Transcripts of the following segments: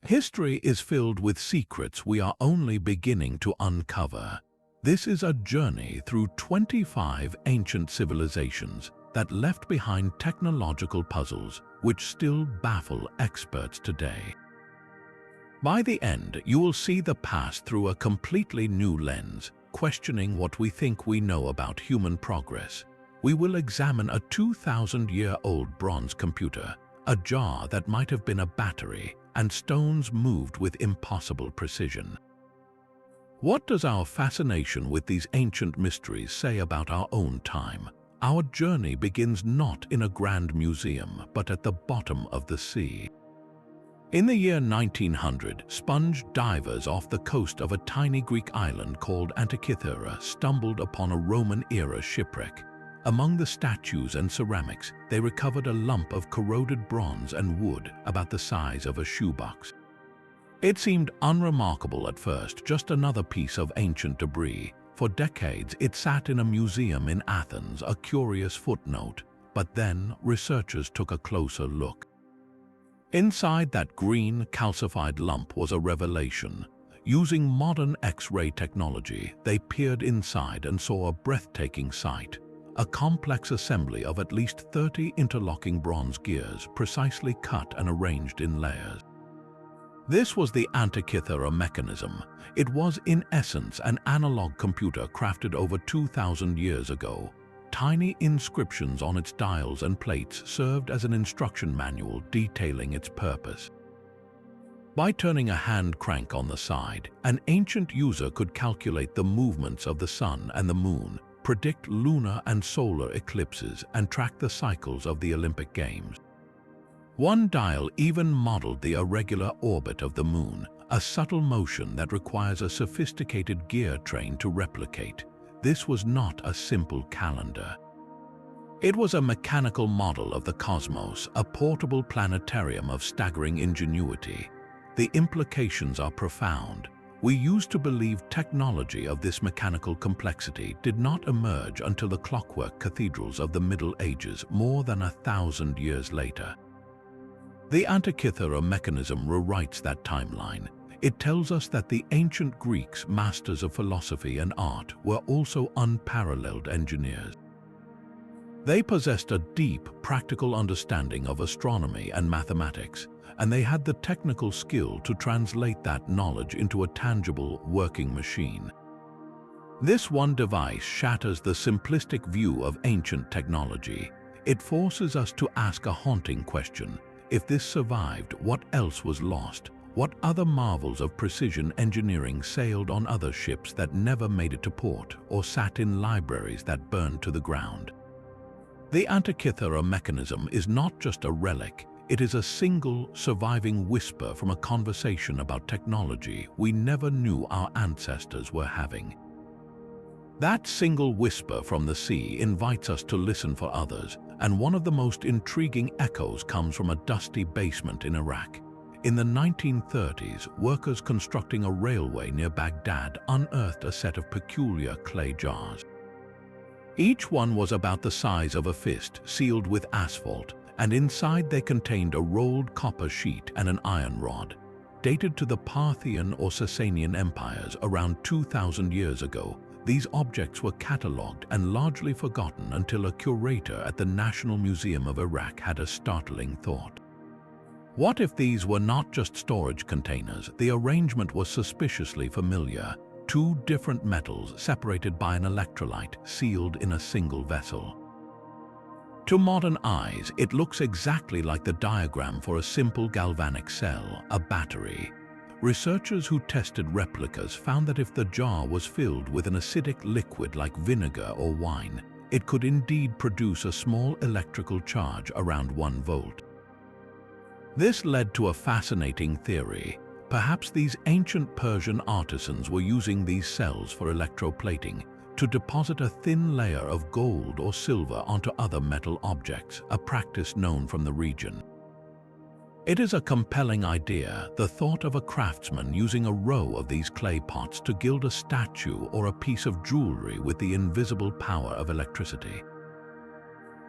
History is filled with secrets we are only beginning to uncover. This is a journey through 25 ancient civilizations that left behind technological puzzles which still baffle experts today. By the end, you will see the past through a completely new lens, questioning what we think we know about human progress. We will examine a 2,000-year-old bronze computer, a jar that might have been a battery, and stones moved with impossible precision. What does our fascination with these ancient mysteries say about our own time? Our journey begins not in a grand museum, but at the bottom of the sea. In the year 1900, sponge divers off the coast of a tiny Greek island called Antikythera stumbled upon a Roman-era shipwreck. Among the statues and ceramics, they recovered a lump of corroded bronze and wood about the size of a shoebox. It seemed unremarkable at first, just another piece of ancient debris. For decades, it sat in a museum in Athens, a curious footnote. But then, researchers took a closer look. Inside that green, calcified lump was a revelation. Using modern X-ray technology, they peered inside and saw a breathtaking sight. A complex assembly of at least 30 interlocking bronze gears, precisely cut and arranged in layers. This was the Antikythera Mechanism. It was, in essence, an analog computer crafted over 2,000 years ago. Tiny inscriptions on its dials and plates served as an instruction manual detailing its purpose. By turning a hand crank on the side, an ancient user could calculate the movements of the sun and the moon, predict lunar and solar eclipses, and track the cycles of the Olympic Games. One dial even modeled the irregular orbit of the moon, a subtle motion that requires a sophisticated gear train to replicate. This was not a simple calendar. It was a mechanical model of the cosmos, a portable planetarium of staggering ingenuity. The implications are profound. We used to believe technology of this mechanical complexity did not emerge until the clockwork cathedrals of the Middle Ages more than 1,000 years later. The Antikythera Mechanism rewrites that timeline. It tells us that the ancient Greeks, masters of philosophy and art, were also unparalleled engineers. They possessed a deep, practical understanding of astronomy and mathematics, and they had the technical skill to translate that knowledge into a tangible, working machine. This one device shatters the simplistic view of ancient technology. It forces us to ask a haunting question. If this survived, what else was lost? What other marvels of precision engineering sailed on other ships that never made it to port, or sat in libraries that burned to the ground? The Antikythera Mechanism is not just a relic. It is a single, surviving whisper from a conversation about technology we never knew our ancestors were having. That single whisper from the sea invites us to listen for others, and one of the most intriguing echoes comes from a dusty basement in Iraq. In the 1930s, workers constructing a railway near Baghdad unearthed a set of peculiar clay jars. Each one was about the size of a fist, sealed with asphalt, and inside they contained a rolled copper sheet and an iron rod. Dated to the Parthian or Sasanian empires around 2,000 years ago, these objects were catalogued and largely forgotten until a curator at the National Museum of Iraq had a startling thought. What if these were not just storage containers? The arrangement was suspiciously familiar. Two different metals separated by an electrolyte, sealed in a single vessel. To modern eyes, it looks exactly like the diagram for a simple galvanic cell, a battery. Researchers who tested replicas found that if the jar was filled with an acidic liquid like vinegar or wine, it could indeed produce a small electrical charge around 1 volt. This led to a fascinating theory. Perhaps these ancient Persian artisans were using these cells for electroplating, to deposit a thin layer of gold or silver onto other metal objects, a practice known from the region. It is a compelling idea, the thought of a craftsman using a row of these clay pots to gild a statue or a piece of jewelry with the invisible power of electricity.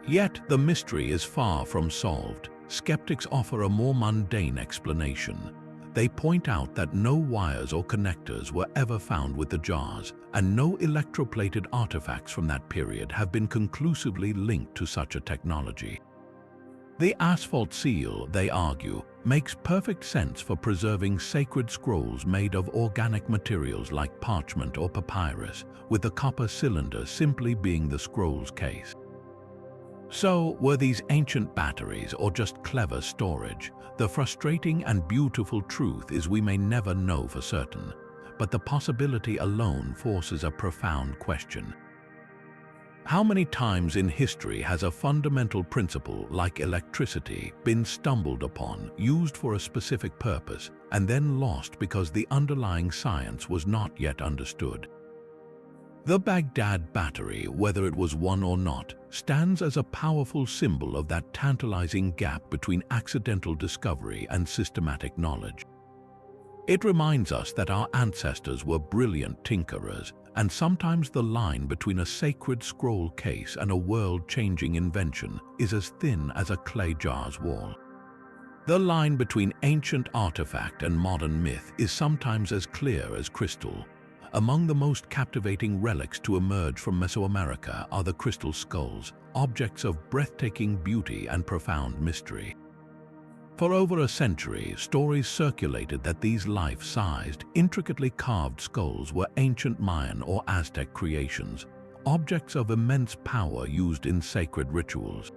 Yet the mystery is far from solved. Skeptics offer a more mundane explanation. They point out that no wires or connectors were ever found with the jars, and no electroplated artifacts from that period have been conclusively linked to such a technology. The asphalt seal, they argue, makes perfect sense for preserving sacred scrolls made of organic materials like parchment or papyrus, with the copper cylinder simply being the scroll's case. So, were these ancient batteries or just clever storage? The frustrating and beautiful truth is we may never know for certain, but the possibility alone forces a profound question. How many times in history has a fundamental principle like electricity been stumbled upon, used for a specific purpose, and then lost because the underlying science was not yet understood? The Baghdad battery, whether it was one or not, stands as a powerful symbol of that tantalizing gap between accidental discovery and systematic knowledge. It reminds us that our ancestors were brilliant tinkerers, and sometimes the line between a sacred scroll case and a world-changing invention is as thin as a clay jar's wall. The line between ancient artifact and modern myth is sometimes as clear as crystal. Among the most captivating relics to emerge from Mesoamerica are the crystal skulls, objects of breathtaking beauty and profound mystery. For over a century, stories circulated that these life-sized, intricately carved skulls were ancient Mayan or Aztec creations, objects of immense power used in sacred rituals.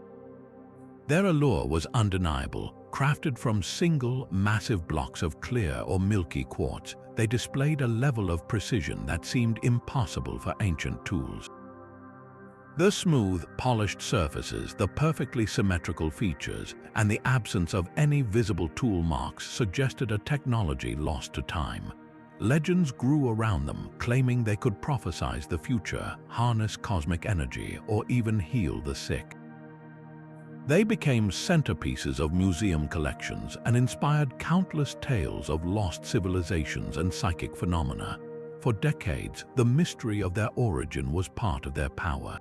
Their allure was undeniable. Crafted from single, massive blocks of clear or milky quartz, they displayed a level of precision that seemed impossible for ancient tools. The smooth, polished surfaces, the perfectly symmetrical features, and the absence of any visible tool marks suggested a technology lost to time. Legends grew around them, claiming they could prophesize the future, harness cosmic energy, or even heal the sick. They became centerpieces of museum collections and inspired countless tales of lost civilizations and psychic phenomena. For decades, the mystery of their origin was part of their power.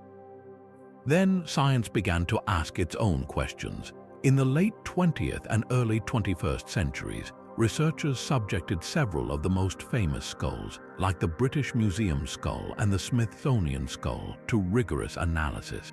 Then science began to ask its own questions. In the late 20th and early 21st centuries, researchers subjected several of the most famous skulls, like the British Museum skull and the Smithsonian skull, to rigorous analysis.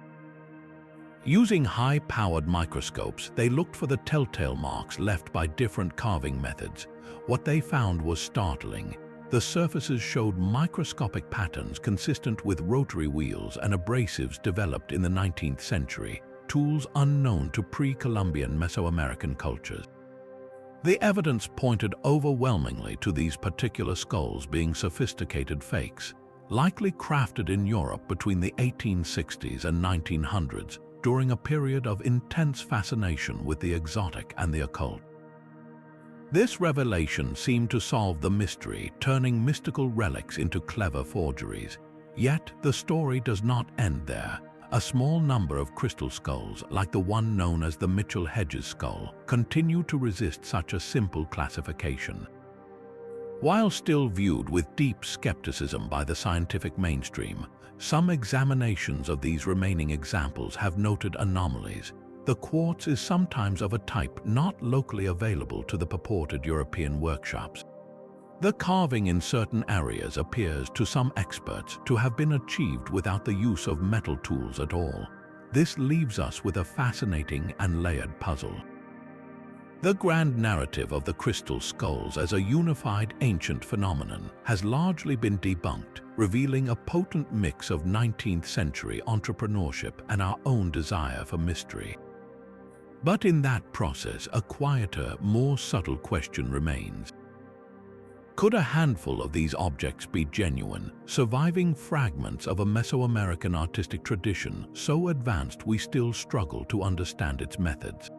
Using high-powered microscopes, they looked for the telltale marks left by different carving methods. What they found was startling. The surfaces showed microscopic patterns consistent with rotary wheels and abrasives developed in the 19th century, tools unknown to pre-Columbian Mesoamerican cultures. The evidence pointed overwhelmingly to these particular skulls being sophisticated fakes, likely crafted in Europe between the 1860s and 1900s, during a period of intense fascination with the exotic and the occult. This revelation seemed to solve the mystery, turning mystical relics into clever forgeries. Yet, the story does not end there. A small number of crystal skulls, like the one known as the Mitchell-Hedges skull, continue to resist such a simple classification. While still viewed with deep skepticism by the scientific mainstream, some examinations of these remaining examples have noted anomalies. The quartz is sometimes of a type not locally available to the purported European workshops. The carving in certain areas appears to some experts to have been achieved without the use of metal tools at all. This leaves us with a fascinating and layered puzzle. The grand narrative of the crystal skulls as a unified ancient phenomenon has largely been debunked, revealing a potent mix of 19th century entrepreneurship and our own desire for mystery. But in that process, a quieter, more subtle question remains. Could a handful of these objects be genuine, surviving fragments of a Mesoamerican artistic tradition so advanced we still struggle to understand its methods?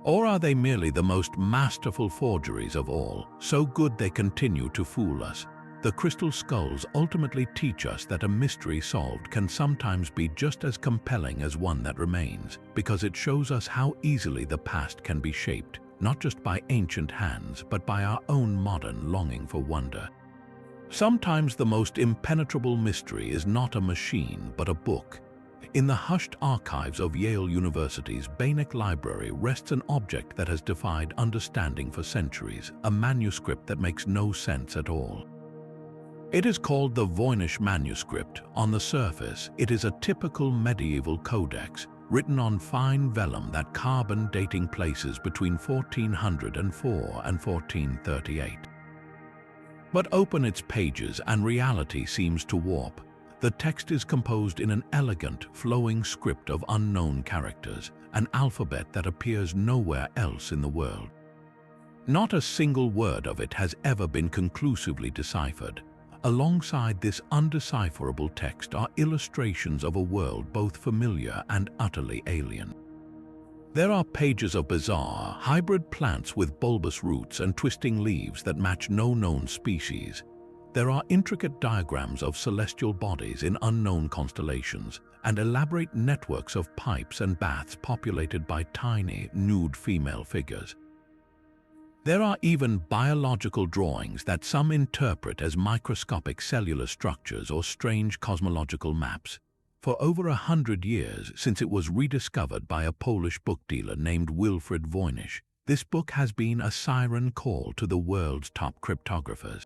Or are they merely the most masterful forgeries of all, so good they continue to fool us? The crystal skulls ultimately teach us that a mystery solved can sometimes be just as compelling as one that remains, because it shows us how easily the past can be shaped, not just by ancient hands, but by our own modern longing for wonder. Sometimes the most impenetrable mystery is not a machine, but a book. In the hushed archives of Yale University's Voynich Library rests an object that has defied understanding for centuries, a manuscript that makes no sense at all. It is called the Voynich Manuscript. On the surface, it is a typical medieval codex, written on fine vellum that carbon dating places between 1404 and 1438. But open its pages and reality seems to warp. The text is composed in an elegant, flowing script of unknown characters, an alphabet that appears nowhere else in the world. Not a single word of it has ever been conclusively deciphered. Alongside this undecipherable text are illustrations of a world both familiar and utterly alien. There are pages of bizarre, hybrid plants with bulbous roots and twisting leaves that match no known species. There are intricate diagrams of celestial bodies in unknown constellations and elaborate networks of pipes and baths populated by tiny, nude female figures. There are even biological drawings that some interpret as microscopic cellular structures or strange cosmological maps. For over 100 years, since it was rediscovered by a Polish book dealer named Wilfrid Voynich, this book has been a siren call to the world's top cryptographers.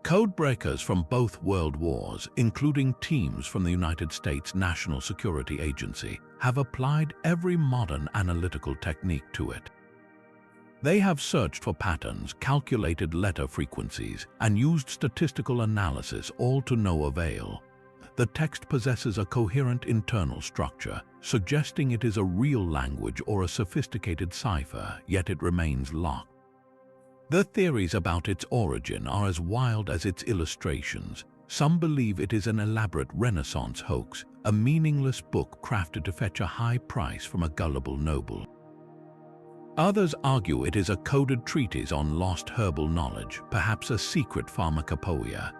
Codebreakers from both world wars, including teams from the United States National Security Agency, have applied every modern analytical technique to it. They have searched for patterns, calculated letter frequencies, and used statistical analysis, all to no avail. The text possesses a coherent internal structure, suggesting it is a real language or a sophisticated cipher, yet it remains locked. The theories about its origin are as wild as its illustrations. Some believe it is an elaborate Renaissance hoax, a meaningless book crafted to fetch a high price from a gullible noble. Others argue it is a coded treatise on lost herbal knowledge, perhaps a secret pharmacopoeia.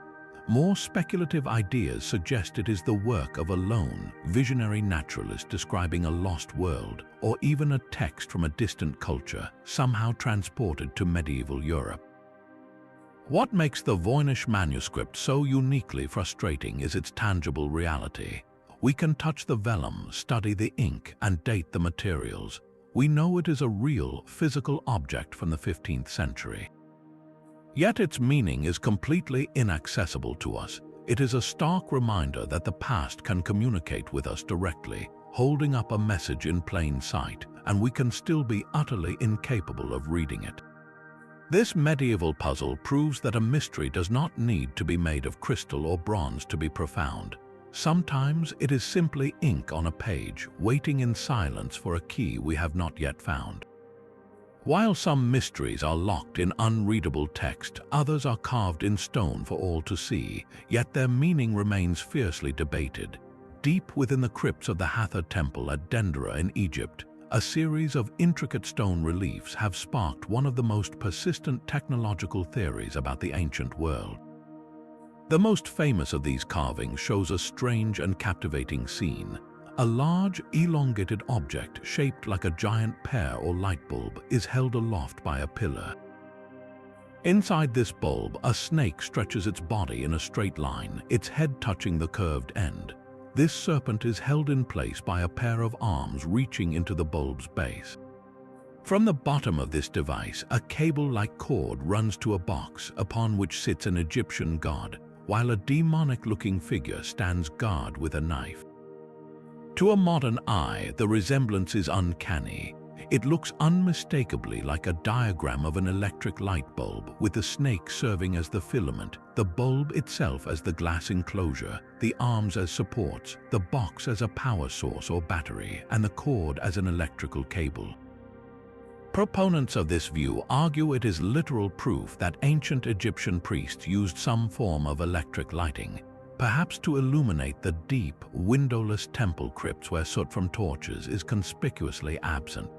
More speculative ideas suggest it is the work of a lone, visionary naturalist describing a lost world, or even a text from a distant culture, somehow transported to medieval Europe. What makes the Voynich manuscript so uniquely frustrating is its tangible reality. We can touch the vellum, study the ink, and date the materials. We know it is a real, physical object from the 15th century. Yet its meaning is completely inaccessible to us. It is a stark reminder that the past can communicate with us directly, holding up a message in plain sight, and we can still be utterly incapable of reading it. This medieval puzzle proves that a mystery does not need to be made of crystal or bronze to be profound. Sometimes it is simply ink on a page, waiting in silence for a key we have not yet found. While some mysteries are locked in unreadable text, others are carved in stone for all to see, yet their meaning remains fiercely debated. Deep within the crypts of the Hathor Temple at Dendera in Egypt, a series of intricate stone reliefs have sparked one of the most persistent technological theories about the ancient world. The most famous of these carvings shows a strange and captivating scene. A large, elongated object shaped like a giant pear or light bulb is held aloft by a pillar. Inside this bulb, a snake stretches its body in a straight line, its head touching the curved end. This serpent is held in place by a pair of arms reaching into the bulb's base. From the bottom of this device, a cable-like cord runs to a box upon which sits an Egyptian god, while a demonic-looking figure stands guard with a knife. To a modern eye, the resemblance is uncanny. It looks unmistakably like a diagram of an electric light bulb, with the snake serving as the filament, the bulb itself as the glass enclosure, the arms as supports, the box as a power source or battery, and the cord as an electrical cable. Proponents of this view argue it is literal proof that ancient Egyptian priests used some form of electric lighting, perhaps to illuminate the deep, windowless temple crypts where soot from torches is conspicuously absent.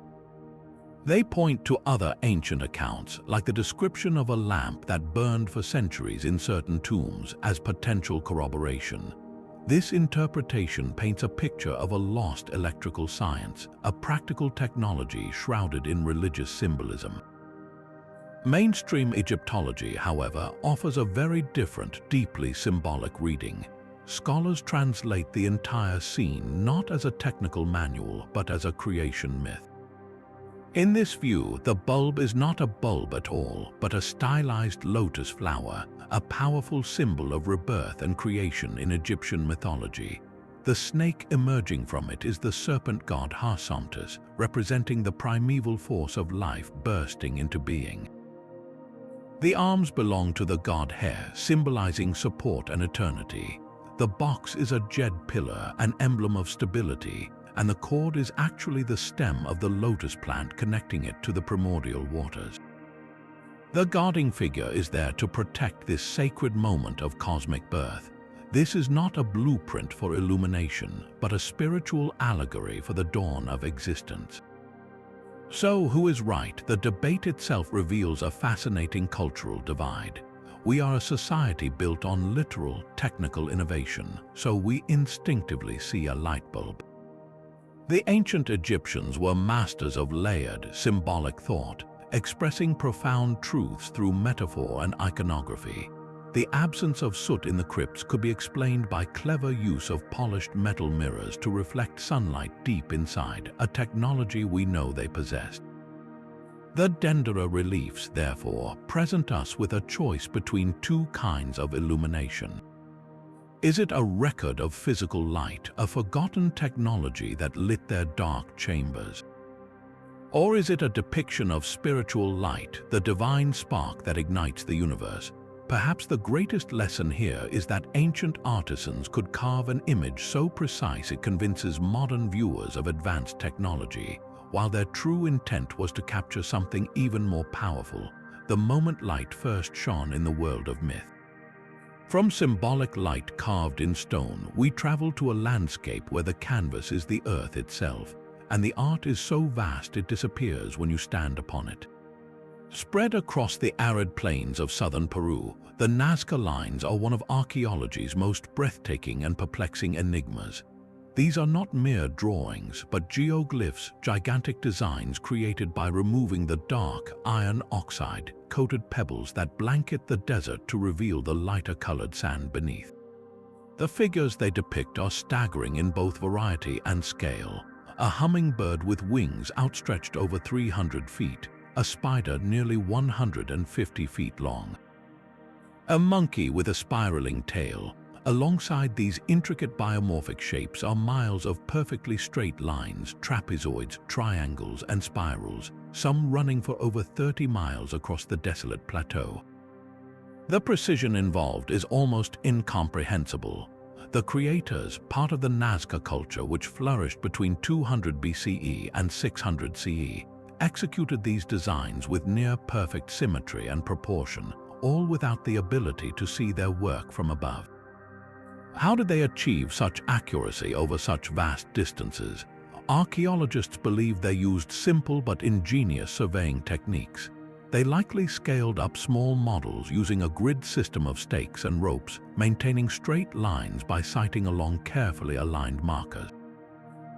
They point to other ancient accounts, like the description of a lamp that burned for centuries in certain tombs, as potential corroboration. This interpretation paints a picture of a lost electrical science, a practical technology shrouded in religious symbolism. Mainstream Egyptology, however, offers a very different, deeply symbolic reading. scholars translate the entire scene not as a technical manual but as a creation myth. In this view, the bulb is not a bulb at all, but a stylized lotus flower, a powerful symbol of rebirth and creation in Egyptian mythology. The snake emerging from it is the serpent god Harsamtus, representing the primeval force of life bursting into being. The arms belong to the god Hair, symbolizing support and eternity. The box is a jed pillar, an emblem of stability, and the cord is actually the stem of the lotus plant connecting it to the primordial waters. The guarding figure is there to protect this sacred moment of cosmic birth. This is not a blueprint for illumination, but a spiritual allegory for the dawn of existence. So, who is right? The debate itself reveals a fascinating cultural divide. We are a society built on literal, technical innovation, so we instinctively see a light bulb. The ancient Egyptians were masters of layered, symbolic thought, expressing profound truths through metaphor and iconography. The absence of soot in the crypts could be explained by clever use of polished metal mirrors to reflect sunlight deep inside, a technology we know they possessed. The Dendera reliefs, therefore, present us with a choice between two kinds of illumination. Is it a record of physical light, a forgotten technology that lit their dark chambers? Or is it a depiction of spiritual light, the divine spark that ignites the universe? Perhaps the greatest lesson here is that ancient artisans could carve an image so precise it convinces modern viewers of advanced technology, while their true intent was to capture something even more powerful, the moment light first shone in the world of myth. From symbolic light carved in stone, we travel to a landscape where the canvas is the earth itself, and the art is so vast it disappears when you stand upon it. Spread across the arid plains of southern Peru, the Nazca Lines are one of archaeology's most breathtaking and perplexing enigmas. These are not mere drawings, but geoglyphs, gigantic designs created by removing the dark, iron oxide-coated pebbles that blanket the desert to reveal the lighter-colored sand beneath. The figures they depict are staggering in both variety and scale. A hummingbird with wings outstretched over 300 feet, a spider nearly 150 feet long, a monkey with a spiraling tail. Alongside these intricate biomorphic shapes are miles of perfectly straight lines, trapezoids, triangles, and spirals, some running for over 30 miles across the desolate plateau. The precision involved is almost incomprehensible. The creators, part of the Nazca culture which flourished between 200 BCE and 600 CE, executed these designs with near-perfect symmetry and proportion, all without the ability to see their work from above. How did they achieve such accuracy over such vast distances? Archaeologists believe they used simple but ingenious surveying techniques. They likely scaled up small models using a grid system of stakes and ropes, maintaining straight lines by sighting along carefully aligned markers.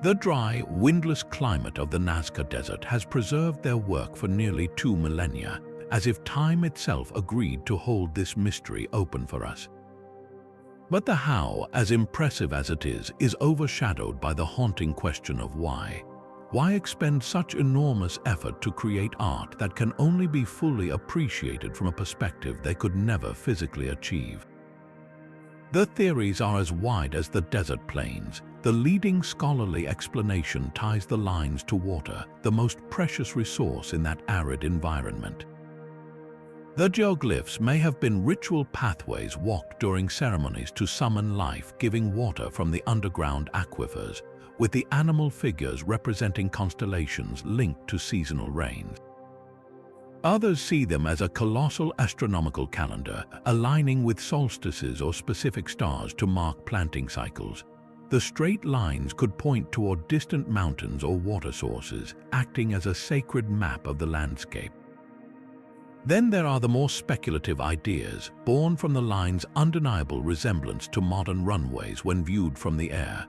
The dry, windless climate of the Nazca Desert has preserved their work for nearly 2 millennia, as if time itself agreed to hold this mystery open for us. But the how, as impressive as it is overshadowed by the haunting question of why. Why expend such enormous effort to create art that can only be fully appreciated from a perspective they could never physically achieve? The theories are as wide as the desert plains. The leading scholarly explanation ties the lines to water, the most precious resource in that arid environment. The geoglyphs may have been ritual pathways walked during ceremonies to summon life, giving water from the underground aquifers, with the animal figures representing constellations linked to seasonal rains. Others see them as a colossal astronomical calendar, aligning with solstices or specific stars to mark planting cycles. The straight lines could point toward distant mountains or water sources, acting as a sacred map of the landscape. Then there are the more speculative ideas, born from the line's undeniable resemblance to modern runways when viewed from the air.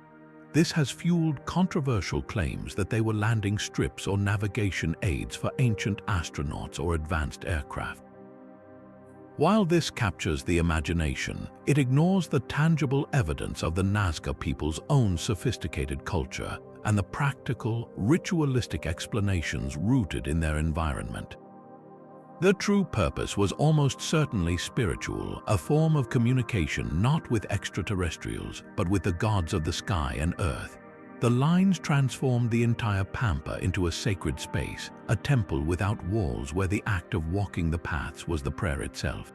This has fueled controversial claims that they were landing strips or navigation aids for ancient astronauts or advanced aircraft. While this captures the imagination, it ignores the tangible evidence of the Nazca people's own sophisticated culture and the practical, ritualistic explanations rooted in their environment. The true purpose was almost certainly spiritual, a form of communication not with extraterrestrials, but with the gods of the sky and earth. The lines transformed the entire pampa into a sacred space, a temple without walls where the act of walking the paths was the prayer itself.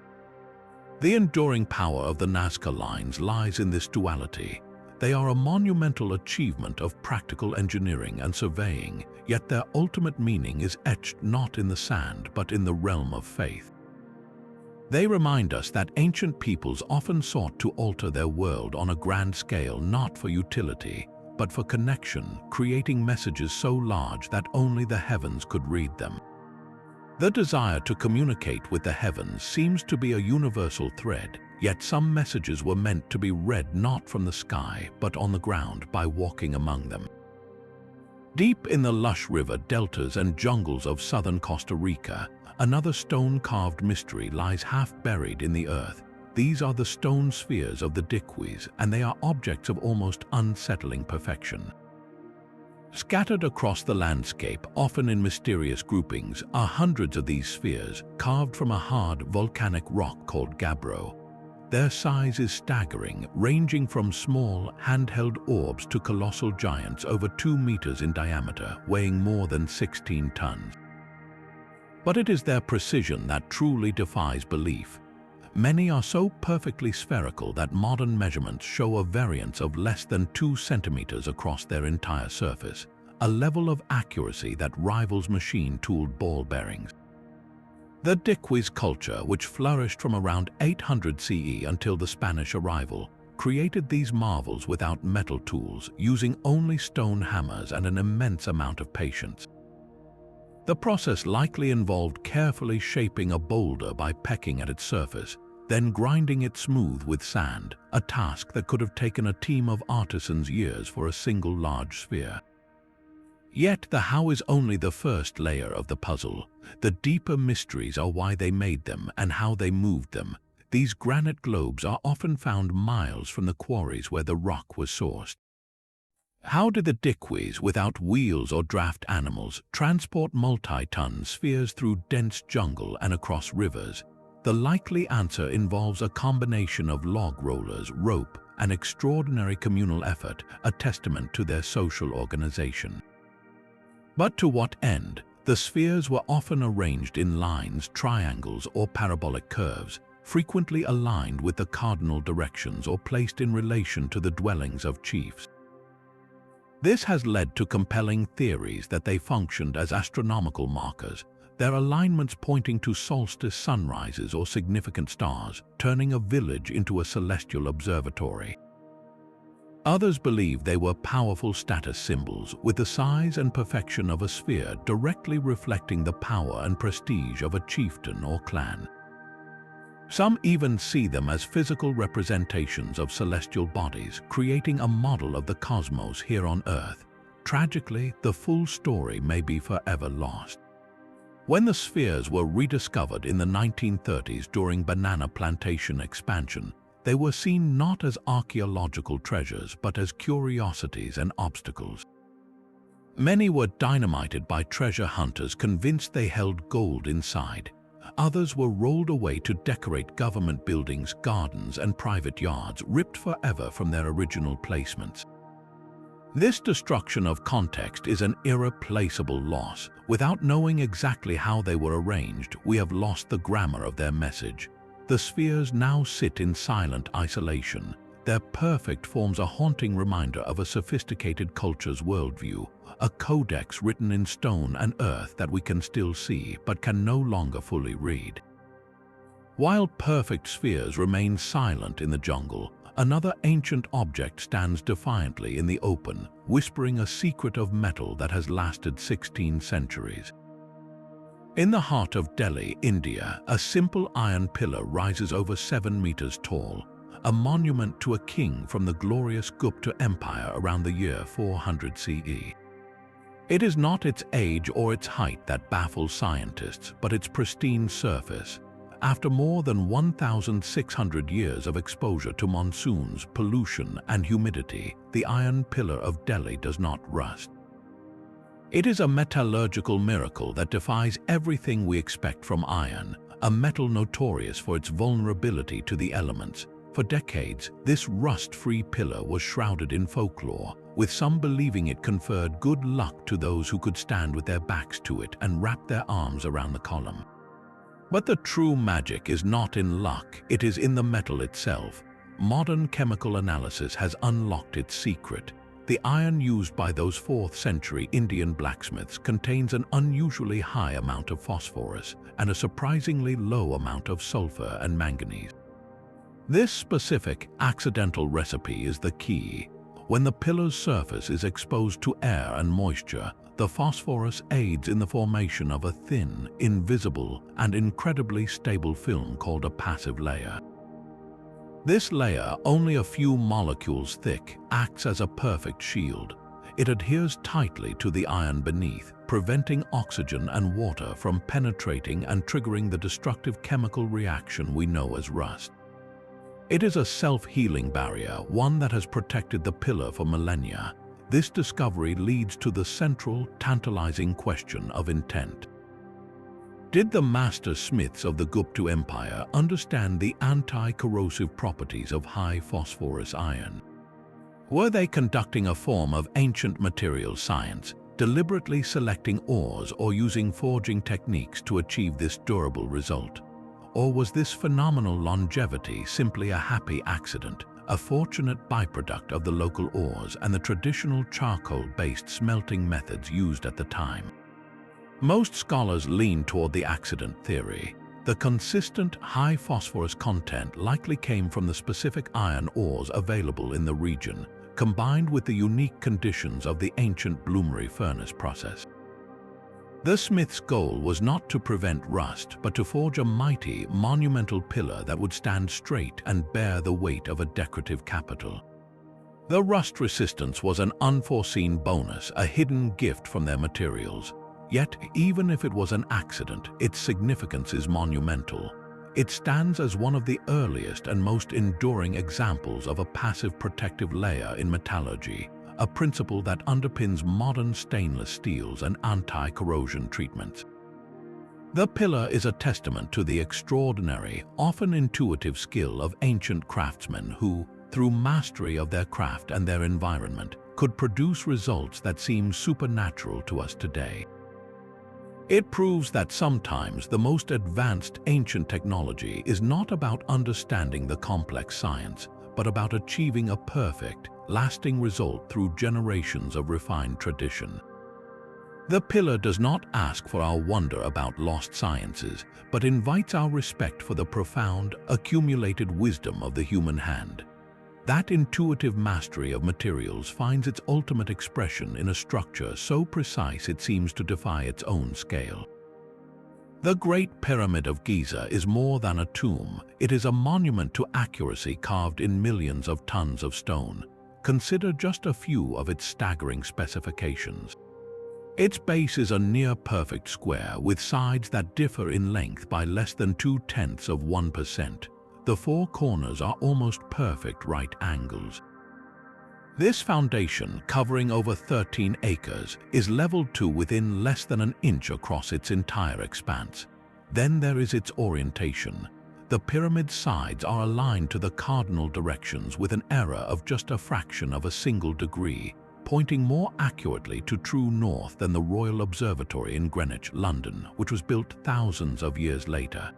The enduring power of the Nazca Lines lies in this duality. They are a monumental achievement of practical engineering and surveying, yet their ultimate meaning is etched not in the sand but in the realm of faith. They remind us that ancient peoples often sought to alter their world on a grand scale not for utility, but for connection, creating messages so large that only the heavens could read them. The desire to communicate with the heavens seems to be a universal thread, yet some messages were meant to be read not from the sky but on the ground by walking among them. Deep in the lush river deltas and jungles of southern Costa Rica, another stone-carved mystery lies half buried in the earth. These are the stone spheres of the Dikwis, and they are objects of almost unsettling perfection. Scattered across the landscape, often in mysterious groupings, are hundreds of these spheres, carved from a hard volcanic rock called gabbro. Their size is staggering, ranging from small, handheld orbs to colossal giants over 2 meters in diameter, weighing more than 16 tons. But it is their precision that truly defies belief. Many are so perfectly spherical that modern measurements show a variance of less than 2 centimeters across their entire surface, a level of accuracy that rivals machine-tooled ball bearings. The Dikwis culture, which flourished from around 800 CE until the Spanish arrival, created these marvels without metal tools, using only stone hammers and an immense amount of patience. The process likely involved carefully shaping a boulder by pecking at its surface, then grinding it smooth with sand, a task that could have taken a team of artisans years for a single large sphere. Yet the how is only the first layer of the puzzle. The deeper mysteries are why they made them and how they moved them. These granite globes are often found miles from the quarries where the rock was sourced. How did the Dikwis, without wheels or draft animals, transport multi-ton spheres through dense jungle and across rivers? The likely answer involves a combination of log rollers, rope, and extraordinary communal effort, a testament to their social organization. But to what end? The spheres were often arranged in lines, triangles, or parabolic curves, frequently aligned with the cardinal directions or placed in relation to the dwellings of chiefs. This has led to compelling theories that they functioned as astronomical markers, their alignments pointing to solstice sunrises or significant stars, turning a village into a celestial observatory. Others believe they were powerful status symbols, with the size and perfection of a sphere directly reflecting the power and prestige of a chieftain or clan. Some even see them as physical representations of celestial bodies, creating a model of the cosmos here on Earth. Tragically, the full story may be forever lost. When the spheres were rediscovered in the 1930s during banana plantation expansion, they were seen not as archaeological treasures but as curiosities and obstacles. Many were dynamited by treasure hunters convinced they held gold inside. Others were rolled away to decorate government buildings, gardens, and private yards, ripped forever from their original placements. This destruction of context is an irreplaceable loss. Without knowing exactly how they were arranged, we have lost the grammar of their message. The spheres now sit in silent isolation. Their perfect forms a haunting reminder of a sophisticated culture's worldview, a codex written in stone and earth that we can still see but can no longer fully read. While perfect spheres remain silent in the jungle, another ancient object stands defiantly in the open, whispering a secret of metal that has lasted 16 centuries. In the heart of Delhi, India, a simple iron pillar rises over 7 meters tall, a monument to a king from the glorious Gupta Empire around the year 400 CE. It is not its age or its height that baffles scientists, but its pristine surface. after more than 1,600 years of exposure to monsoons, pollution, and humidity, the iron pillar of Delhi does not rust. It is a metallurgical miracle that defies everything we expect from iron, a metal notorious for its vulnerability to the elements. For decades, this rust-free pillar was shrouded in folklore, with some believing it conferred good luck to those who could stand with their backs to it and wrap their arms around the column. But the true magic is not in luck, it is in the metal itself. Modern chemical analysis has unlocked its secret. The iron used by those 4th century Indian blacksmiths contains an unusually high amount of phosphorus and a surprisingly low amount of sulfur and manganese. This specific accidental recipe is the key. When the pillar's surface is exposed to air and moisture, the phosphorus aids in the formation of a thin, invisible, and incredibly stable film called a passive layer. This layer, only a few molecules thick, acts as a perfect shield. It adheres tightly to the iron beneath, preventing oxygen and water from penetrating and triggering the destructive chemical reaction we know as rust. It is a self-healing barrier, one that has protected the pillar for millennia. This discovery leads to the central, tantalizing question of intent. Did the master smiths of the Gupta Empire understand the anti-corrosive properties of high phosphorus iron? Were they conducting a form of ancient material science, deliberately selecting ores or using forging techniques to achieve this durable result? Or was this phenomenal longevity simply a happy accident, a fortunate byproduct of the local ores and the traditional charcoal-based smelting methods used at the time? Most scholars lean toward the accident theory. The consistent high phosphorus content likely came from the specific iron ores available in the region, combined with the unique conditions of the ancient bloomery furnace process. The smith's goal was not to prevent rust, but to forge a mighty, monumental pillar that would stand straight and bear the weight of a decorative capital. The rust resistance was an unforeseen bonus, a hidden gift from their materials. Yet, even if it was an accident, its significance is monumental. It stands as one of the earliest and most enduring examples of a passive protective layer in metallurgy, a principle that underpins modern stainless steels and anti-corrosion treatments. The pillar is a testament to the extraordinary, often intuitive skill of ancient craftsmen who, through mastery of their craft and their environment, could produce results that seem supernatural to us today. It proves that sometimes the most advanced ancient technology is not about understanding the complex science, but about achieving a perfect, lasting result through generations of refined tradition. The pillar does not ask for our wonder about lost sciences, but invites our respect for the profound, accumulated wisdom of the human hand. That intuitive mastery of materials finds its ultimate expression in a structure so precise it seems to defy its own scale. The Great Pyramid of Giza is more than a tomb. It is a monument to accuracy carved in millions of tons of stone. Consider just a few of its staggering specifications. Its base is a near-perfect square with sides that differ in length by less than 0.2%. The four corners are almost perfect right angles. This foundation, covering over 13 acres, is leveled to within less than an inch across its entire expanse. Then there is its orientation. The pyramid's sides are aligned to the cardinal directions with an error of just a fraction of a single degree, pointing more accurately to true north than the Royal Observatory in Greenwich, London, which was built thousands of years later.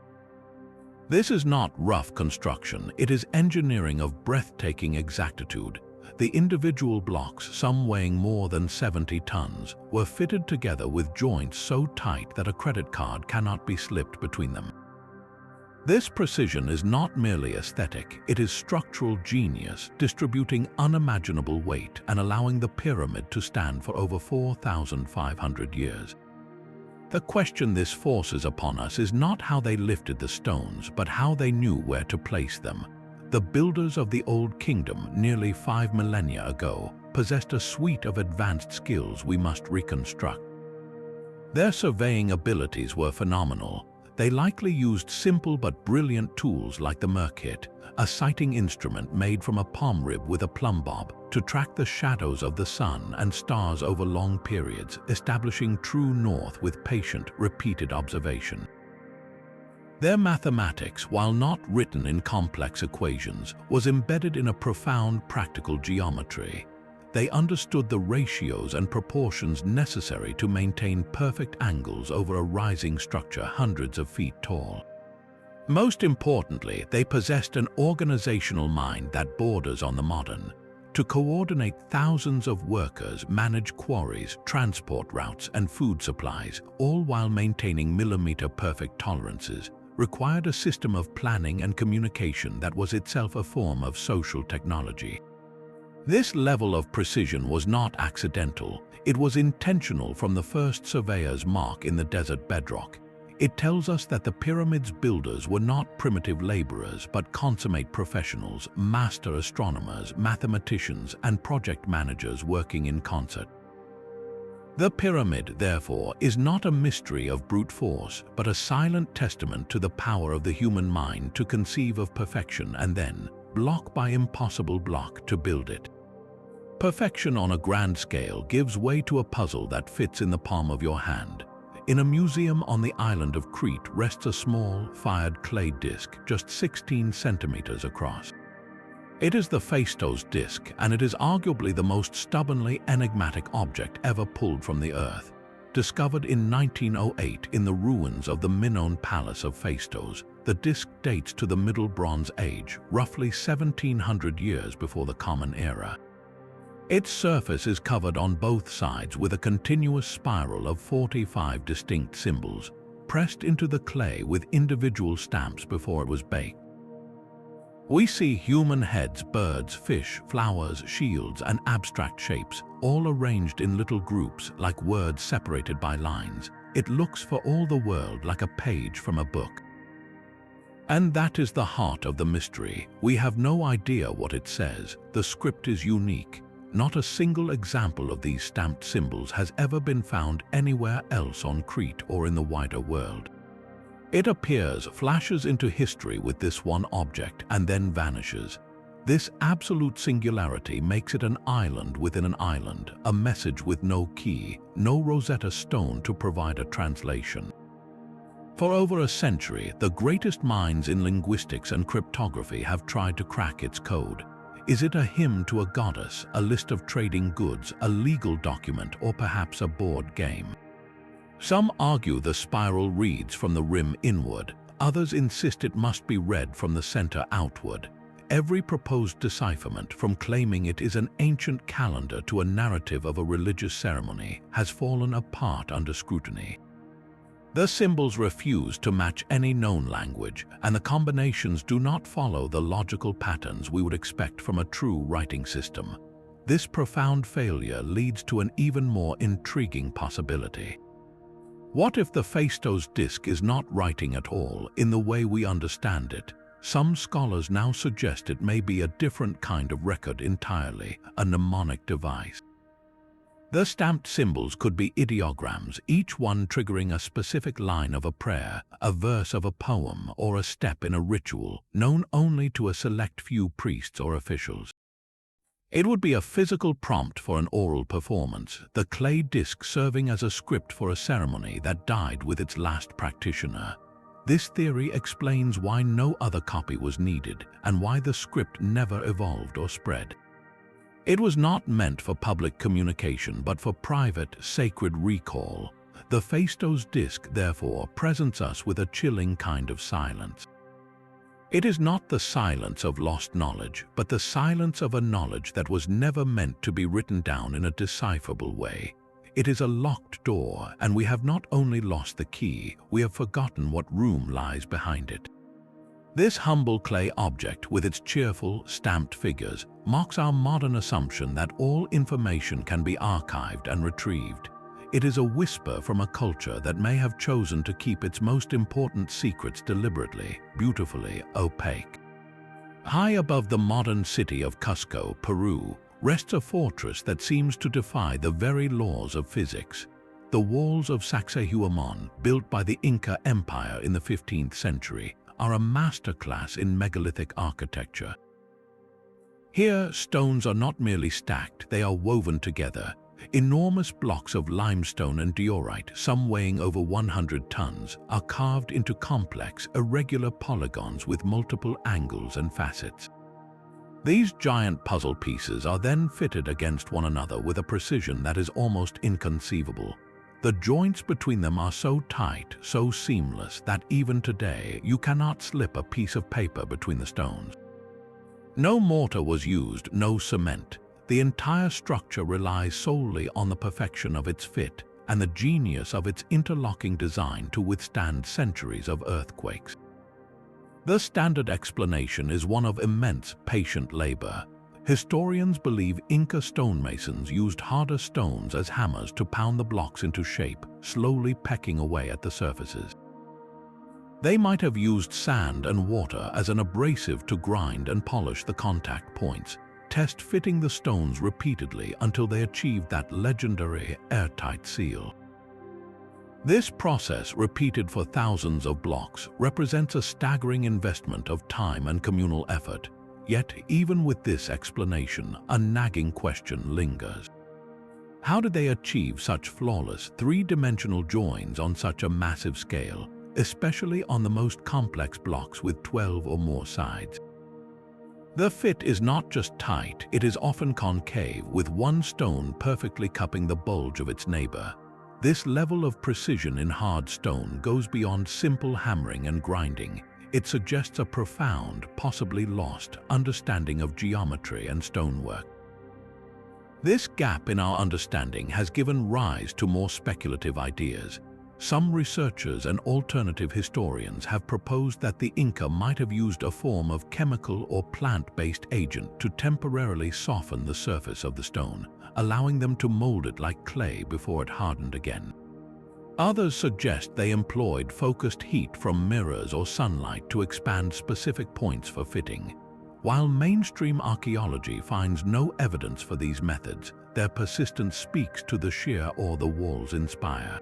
This is not rough construction, it is engineering of breathtaking exactitude. The individual blocks, some weighing more than 70 tons, were fitted together with joints so tight that a credit card cannot be slipped between them. This precision is not merely aesthetic, it is structural genius, distributing unimaginable weight and allowing the pyramid to stand for over 4,500 years. The question this forces upon us is not how they lifted the stones, but how they knew where to place them. The builders of the Old Kingdom nearly 5 millennia ago possessed a suite of advanced skills we must reconstruct. Their surveying abilities were phenomenal. They likely used simple but brilliant tools like the merkit, a sighting instrument made from a palm rib with a plumb bob, to track the shadows of the sun and stars over long periods, establishing true north with patient, repeated observation. Their mathematics, while not written in complex equations, was embedded in a profound practical geometry. They understood the ratios and proportions necessary to maintain perfect angles over a rising structure hundreds of feet tall. Most importantly, they possessed an organizational mind that borders on the modern. To coordinate thousands of workers, manage quarries, transport routes, and food supplies, all while maintaining millimeter-perfect tolerances, required a system of planning and communication that was itself a form of social technology. This level of precision was not accidental. It was intentional from the first surveyor's mark in the desert bedrock. It tells us that the pyramid's builders were not primitive laborers, but consummate professionals, master astronomers, mathematicians, and project managers working in concert. The pyramid, therefore, is not a mystery of brute force, but a silent testament to the power of the human mind to conceive of perfection and then, block by impossible block, to build it. Perfection on a grand scale gives way to a puzzle that fits in the palm of your hand. In a museum on the island of Crete rests a small, fired clay disc just 16 centimeters across. It is the Phaistos disc, and it is arguably the most stubbornly enigmatic object ever pulled from the earth. Discovered in 1908 in the ruins of the Minoan Palace of Phaistos, the disc dates to the Middle Bronze Age, roughly 1700 years before the Common Era. Its surface is covered on both sides with a continuous spiral of 45 distinct symbols, pressed into the clay with individual stamps before it was baked. We see human heads, birds, fish, flowers, shields, and abstract shapes, all arranged in little groups like words separated by lines. It looks for all the world like a page from a book. And that is the heart of the mystery. We have no idea what it says. The script is unique. Not a single example of these stamped symbols has ever been found anywhere else on Crete or in the wider world. It appears, flashes into history with this one object, and then vanishes. This absolute singularity makes it an island within an island, a message with no key, no Rosetta Stone to provide a translation. For over a century, the greatest minds in linguistics and cryptography have tried to crack its code. Is it a hymn to a goddess, a list of trading goods, a legal document, or perhaps a board game? Some argue the spiral reads from the rim inward. Others insist it must be read from the center outward. Every proposed decipherment, from claiming it is an ancient calendar to a narrative of a religious ceremony, has fallen apart under scrutiny. The symbols refuse to match any known language, and the combinations do not follow the logical patterns we would expect from a true writing system. This profound failure leads to an even more intriguing possibility. What if the Phaistos disc is not writing at all in the way we understand it? Some scholars now suggest it may be a different kind of record entirely, a mnemonic device. The stamped symbols could be ideograms, each one triggering a specific line of a prayer, a verse of a poem, or a step in a ritual, known only to a select few priests or officials. It would be a physical prompt for an oral performance, the clay disc serving as a script for a ceremony that died with its last practitioner. This theory explains why no other copy was needed and why the script never evolved or spread. It was not meant for public communication, but for private, sacred recall. The Phaistos disc, therefore, presents us with a chilling kind of silence. It is not the silence of lost knowledge, but the silence of a knowledge that was never meant to be written down in a decipherable way. It is a locked door, and we have not only lost the key, we have forgotten what room lies behind it. This humble clay object, with its cheerful, stamped figures, mocks our modern assumption that all information can be archived and retrieved. It is a whisper from a culture that may have chosen to keep its most important secrets deliberately, beautifully opaque. High above the modern city of Cusco, Peru, rests a fortress that seems to defy the very laws of physics. The walls of Sacsayhuamán, built by the Inca Empire in the 15th century, are a masterclass in megalithic architecture. Here, stones are not merely stacked, they are woven together. Enormous blocks of limestone and diorite, some weighing over 100 tons, are carved into complex, irregular polygons with multiple angles and facets. These giant puzzle pieces are then fitted against one another with a precision that is almost inconceivable. The joints between them are so tight, so seamless, that even today you cannot slip a piece of paper between the stones. No mortar was used, no cement. The entire structure relies solely on the perfection of its fit and the genius of its interlocking design to withstand centuries of earthquakes. The standard explanation is one of immense patient labor. Historians believe Inca stonemasons used harder stones as hammers to pound the blocks into shape, slowly pecking away at the surfaces. They might have used sand and water as an abrasive to grind and polish the contact points, test-fitting the stones repeatedly until they achieved that legendary airtight seal. This process, repeated for thousands of blocks, represents a staggering investment of time and communal effort. Yet, even with this explanation, a nagging question lingers. How did they achieve such flawless, three-dimensional joins on such a massive scale, especially on the most complex blocks with 12 or more sides? The fit is not just tight, it is often concave, with one stone perfectly cupping the bulge of its neighbor. This level of precision in hard stone goes beyond simple hammering and grinding. It suggests a profound, possibly lost, understanding of geometry and stonework. This gap in our understanding has given rise to more speculative ideas. Some researchers and alternative historians have proposed that the Inca might have used a form of chemical or plant-based agent to temporarily soften the surface of the stone, allowing them to mold it like clay before it hardened again. Others suggest they employed focused heat from mirrors or sunlight to expand specific points for fitting. While mainstream archaeology finds no evidence for these methods, their persistence speaks to the sheer awe the walls inspire.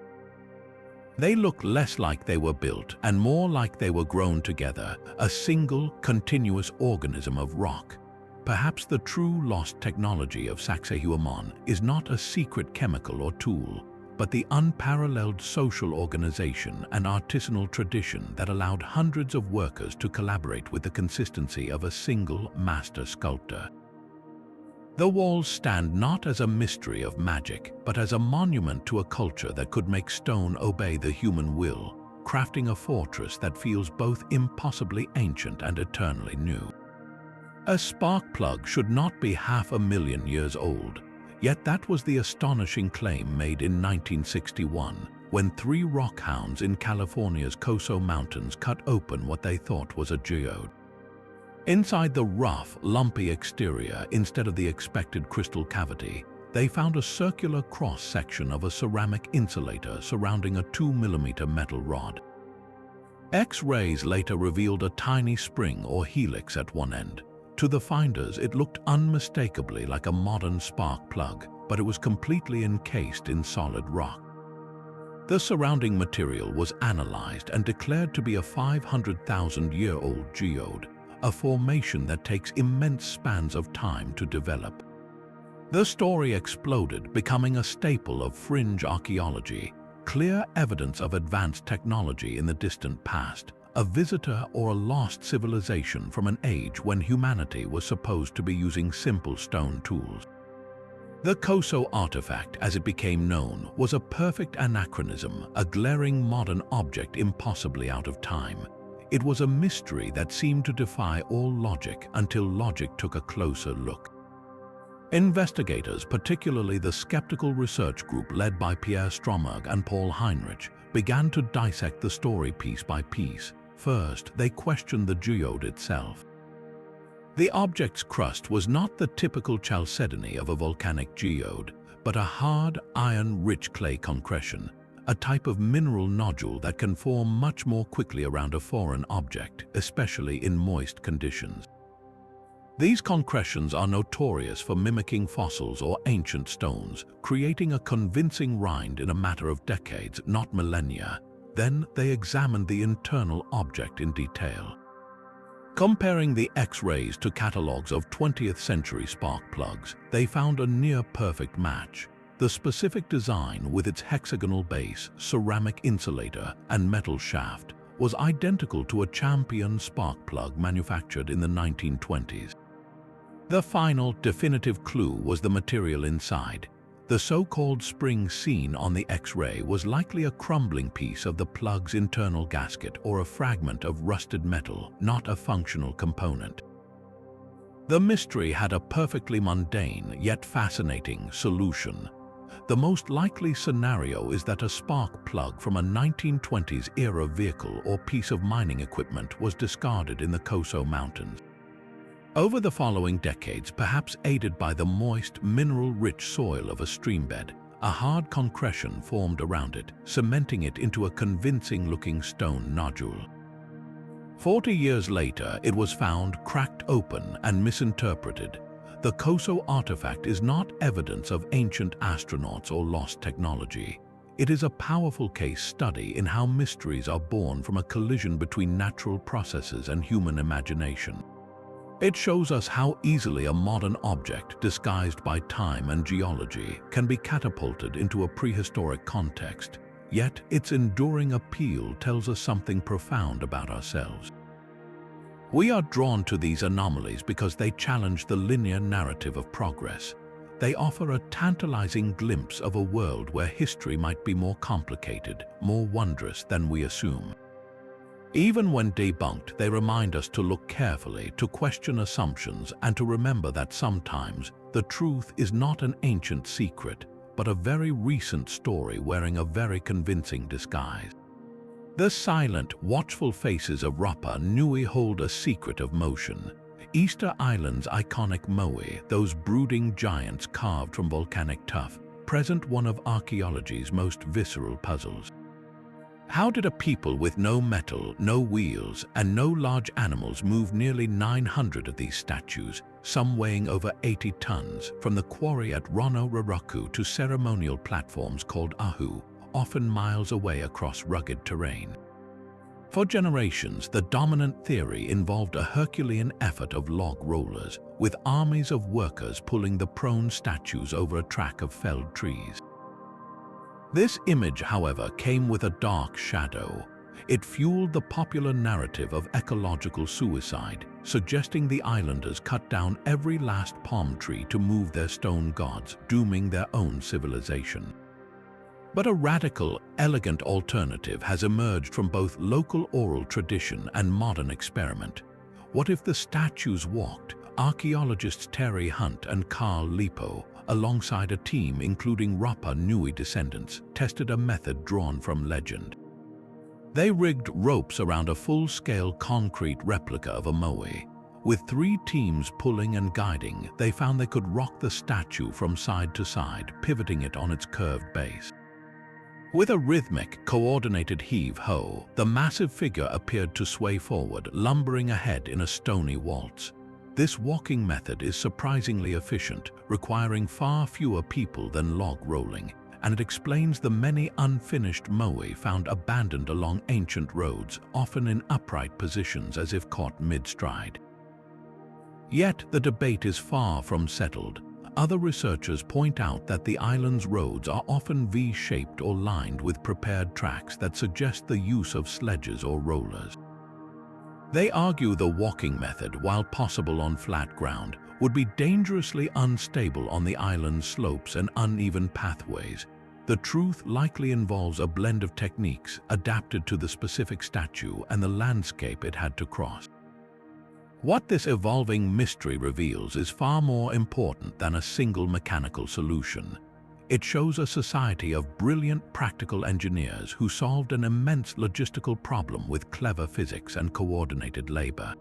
They look less like they were built and more like they were grown together, a single, continuous organism of rock. Perhaps the true lost technology of Sacsayhuamán is not a secret chemical or tool, but the unparalleled social organization and artisanal tradition that allowed hundreds of workers to collaborate with the consistency of a single master sculptor. The walls stand not as a mystery of magic, but as a monument to a culture that could make stone obey the human will, crafting a fortress that feels both impossibly ancient and eternally new. A spark plug should not be 500,000 years old, yet that was the astonishing claim made in 1961, when 3 rockhounds in California's Coso Mountains cut open what they thought was a geode. Inside the rough, lumpy exterior, instead of the expected crystal cavity, they found a circular cross-section of a ceramic insulator surrounding a 2mm metal rod. X-rays later revealed a tiny spring or helix at one end. To the finders, it looked unmistakably like a modern spark plug, but it was completely encased in solid rock. The surrounding material was analyzed and declared to be a 500,000-year-old geode, a formation that takes immense spans of time to develop. The story exploded, becoming a staple of fringe archaeology, clear evidence of advanced technology in the distant past, a visitor or a lost civilization from an age when humanity was supposed to be using simple stone tools. The Coso artifact, as it became known, was a perfect anachronism, a glaring modern object impossibly out of time. It was a mystery that seemed to defy all logic until logic took a closer look. Investigators, particularly the skeptical research group led by Pierre Stromberg and Paul Heinrich, began to dissect the story piece by piece. First, they questioned the geode itself. The object's crust was not the typical chalcedony of a volcanic geode, but a hard, iron-rich clay concretion, a type of mineral nodule that can form much more quickly around a foreign object, especially in moist conditions. These concretions are notorious for mimicking fossils or ancient stones, creating a convincing rind in a matter of decades, not millennia. Then they examined the internal object in detail. Comparing the X-rays to catalogs of 20th century spark plugs, they found a near-perfect match. The specific design, with its hexagonal base, ceramic insulator, and metal shaft, was identical to a champion spark plug manufactured in the 1920s. The final, definitive clue was the material inside. The so-called spring seen on the X-ray was likely a crumbling piece of the plug's internal gasket or a fragment of rusted metal, not a functional component. The mystery had a perfectly mundane yet fascinating solution. The most likely scenario is that a spark plug from a 1920s-era vehicle or piece of mining equipment was discarded in the Koso Mountains. Over the following decades, perhaps aided by the moist, mineral-rich soil of a streambed, a hard concretion formed around it, cementing it into a convincing-looking stone nodule. 40 years later, it was found cracked open and misinterpreted. The Koso artifact is not evidence of ancient astronauts or lost technology. It is a powerful case study in how mysteries are born from a collision between natural processes and human imagination. It shows us how easily a modern object, disguised by time and geology, can be catapulted into a prehistoric context. Yet, its enduring appeal tells us something profound about ourselves. We are drawn to these anomalies because they challenge the linear narrative of progress. They offer a tantalizing glimpse of a world where history might be more complicated, more wondrous than we assume. Even when debunked, they remind us to look carefully, to question assumptions, and to remember that sometimes the truth is not an ancient secret, but a very recent story wearing a very convincing disguise. The silent, watchful faces of Rapa Nui hold a secret of motion. Easter Island's iconic moai, those brooding giants carved from volcanic tuff, present one of archaeology's most visceral puzzles. How did a people with no metal, no wheels, and no large animals move nearly 900 of these statues, some weighing over 80 tons, from the quarry at Rono Raraku to ceremonial platforms called ahu, often miles away across rugged terrain? For generations, the dominant theory involved a Herculean effort of log rollers, with armies of workers pulling the prone statues over a track of felled trees. This image, however, came with a dark shadow. It fueled the popular narrative of ecological suicide, suggesting the islanders cut down every last palm tree to move their stone gods, dooming their own civilization. But a radical, elegant alternative has emerged from both local oral tradition and modern experiment. What if the statues walked? Archaeologists Terry Hunt and Carl Lipo, alongside a team including Rapa Nui descendants, tested a method drawn from legend. They rigged ropes around a full-scale concrete replica of a moai. With 3 teams pulling and guiding, they found they could rock the statue from side to side, pivoting it on its curved base. With a rhythmic, coordinated heave-ho, the massive figure appeared to sway forward, lumbering ahead in a stony waltz. This walking method is surprisingly efficient, requiring far fewer people than log rolling, and it explains the many unfinished moai found abandoned along ancient roads, often in upright positions as if caught mid-stride. Yet the debate is far from settled. Other researchers point out that the island's roads are often V-shaped or lined with prepared tracks that suggest the use of sledges or rollers. They argue the walking method, while possible on flat ground, would be dangerously unstable on the island's slopes and uneven pathways. The truth likely involves a blend of techniques adapted to the specific statue and the landscape it had to cross. What this evolving mystery reveals is far more important than a single mechanical solution. It shows a society of brilliant practical engineers who solved an immense logistical problem with clever physics and coordinated labor.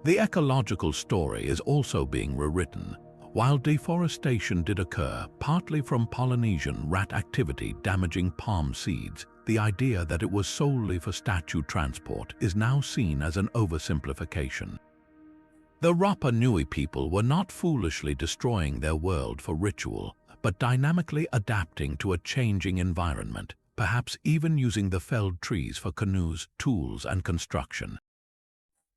The ecological story is also being rewritten. While deforestation did occur, partly from Polynesian rat activity damaging palm seeds, the idea that it was solely for statue transport is now seen as an oversimplification. The Rapa Nui people were not foolishly destroying their world for ritual, but dynamically adapting to a changing environment, perhaps even using the felled trees for canoes, tools, and construction.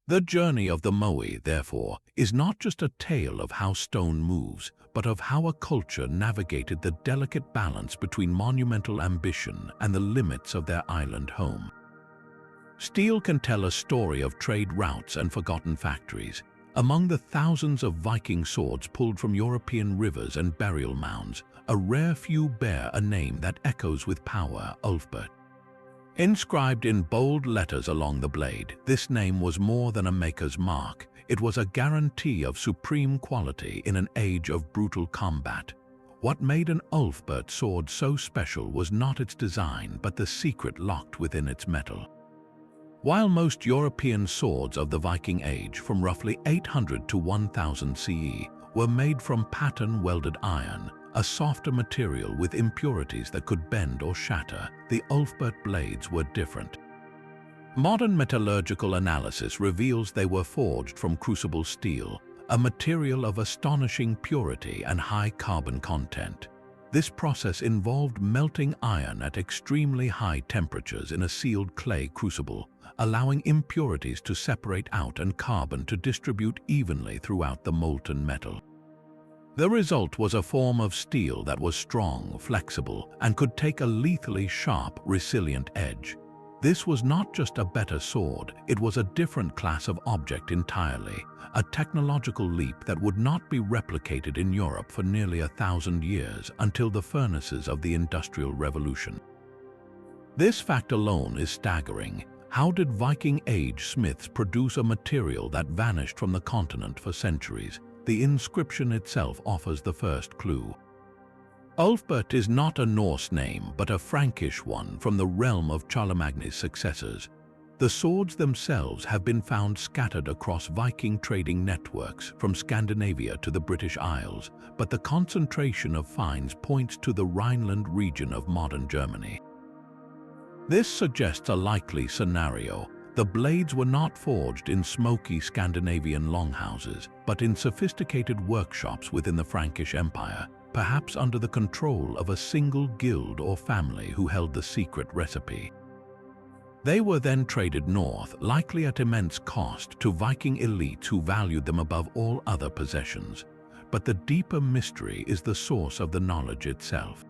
The journey of the Moai, therefore, is not just a tale of how stone moves, but of how a culture navigated the delicate balance between monumental ambition and the limits of their island home. Steel can tell a story of trade routes and forgotten factories. Among the thousands of Viking swords pulled from European rivers and burial mounds, a rare few bear a name that echoes with power: Ulfbert. Inscribed in bold letters along the blade, this name was more than a maker's mark. It was a guarantee of supreme quality in an age of brutal combat. What made an Ulfbert sword so special was not its design, but the secret locked within its metal. While most European swords of the Viking Age, from roughly 800 to 1000 CE, were made from pattern-welded iron, a softer material with impurities that could bend or shatter, the Ulfbert blades were different. Modern metallurgical analysis reveals they were forged from crucible steel, a material of astonishing purity and high carbon content. This process involved melting iron at extremely high temperatures in a sealed clay crucible, allowing impurities to separate out and carbon to distribute evenly throughout the molten metal. The result was a form of steel that was strong, flexible, and could take a lethally sharp, resilient edge. This was not just a better sword, it was a different class of object entirely, a technological leap that would not be replicated in Europe for nearly 1,000 years until the furnaces of the Industrial Revolution. This fact alone is staggering. How did Viking Age smiths produce a material that vanished from the continent for centuries? The inscription itself offers the first clue. Ulfbert is not a Norse name, but a Frankish one from the realm of Charlemagne's successors. The swords themselves have been found scattered across Viking trading networks from Scandinavia to the British Isles, but the concentration of finds points to the Rhineland region of modern Germany. This suggests a likely scenario. The blades were not forged in smoky Scandinavian longhouses, but in sophisticated workshops within the Frankish Empire, perhaps under the control of a single guild or family who held the secret recipe. They were then traded north, likely at immense cost, to Viking elites who valued them above all other possessions. But the deeper mystery is the source of the knowledge itself.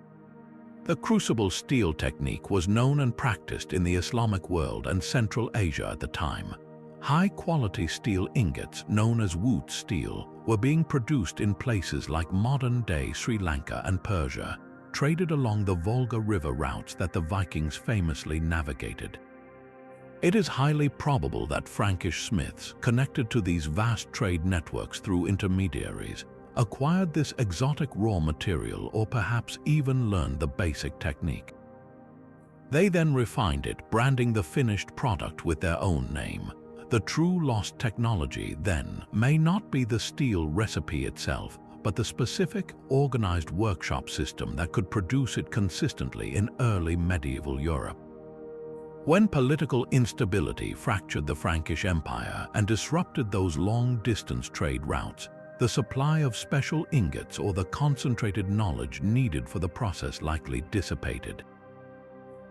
The crucible steel technique was known and practiced in the Islamic world and Central Asia at the time. High-quality steel ingots, known as woot steel, were being produced in places like modern-day Sri Lanka and Persia, traded along the Volga River routes that the Vikings famously navigated. It is highly probable that Frankish smiths, connected to these vast trade networks through intermediaries, acquired this exotic raw material or perhaps even learned the basic technique. They then refined it, branding the finished product with their own name. The true lost technology, then, may not be the steel recipe itself, but the specific, organized workshop system that could produce it consistently in early medieval Europe. When political instability fractured the Frankish Empire and disrupted those long-distance trade routes, the supply of special ingots or the concentrated knowledge needed for the process likely dissipated.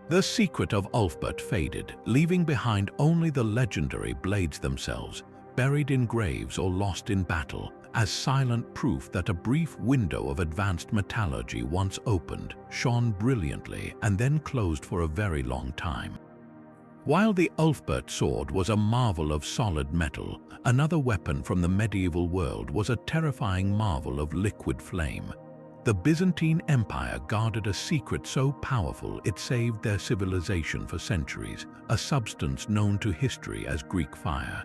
The secret of Ulfbert faded, leaving behind only the legendary blades themselves, buried in graves or lost in battle, as silent proof that a brief window of advanced metallurgy once opened, shone brilliantly, and then closed for a very long time. While the Ulfbert sword was a marvel of solid metal, another weapon from the medieval world was a terrifying marvel of liquid flame. The Byzantine Empire guarded a secret so powerful it saved their civilization for centuries, a substance known to history as Greek fire.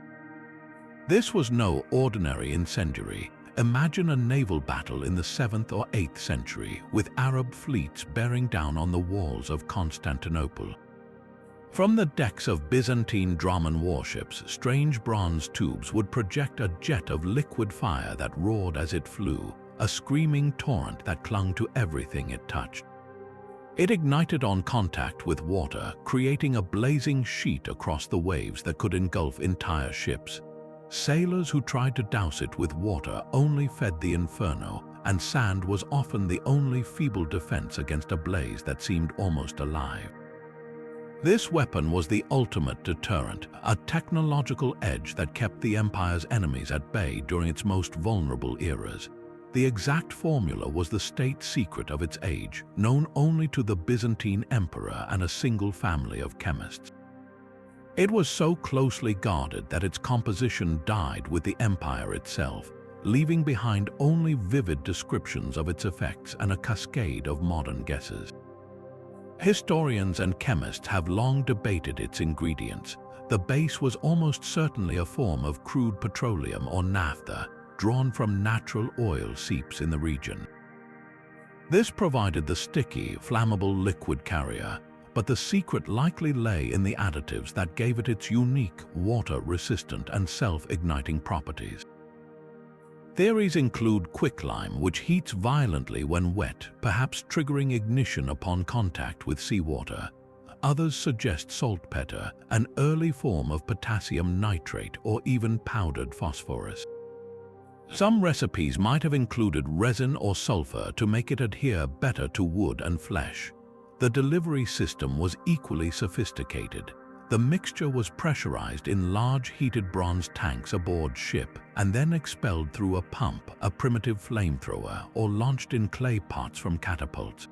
This was no ordinary incendiary. Imagine a naval battle in the 7th or 8th century, with Arab fleets bearing down on the walls of Constantinople. From the decks of Byzantine dromon warships, strange bronze tubes would project a jet of liquid fire that roared as it flew, a screaming torrent that clung to everything it touched. It ignited on contact with water, creating a blazing sheet across the waves that could engulf entire ships. Sailors who tried to douse it with water only fed the inferno, and sand was often the only feeble defense against a blaze that seemed almost alive. This weapon was the ultimate deterrent, a technological edge that kept the empire's enemies at bay during its most vulnerable eras. The exact formula was the state secret of its age, known only to the Byzantine emperor and a single family of chemists. It was so closely guarded that its composition died with the empire itself, leaving behind only vivid descriptions of its effects and a cascade of modern guesses. Historians and chemists have long debated its ingredients. The base was almost certainly a form of crude petroleum or naphtha, drawn from natural oil seeps in the region. This provided the sticky, flammable liquid carrier, but the secret likely lay in the additives that gave it its unique, water-resistant and self-igniting properties. Theories include quicklime, which heats violently when wet, perhaps triggering ignition upon contact with seawater. Others suggest saltpeter, an early form of potassium nitrate or even powdered phosphorus. Some recipes might have included resin or sulfur to make it adhere better to wood and flesh. The delivery system was equally sophisticated. The mixture was pressurized in large heated bronze tanks aboard ship and then expelled through a pump, a primitive flamethrower, or launched in clay pots from catapults.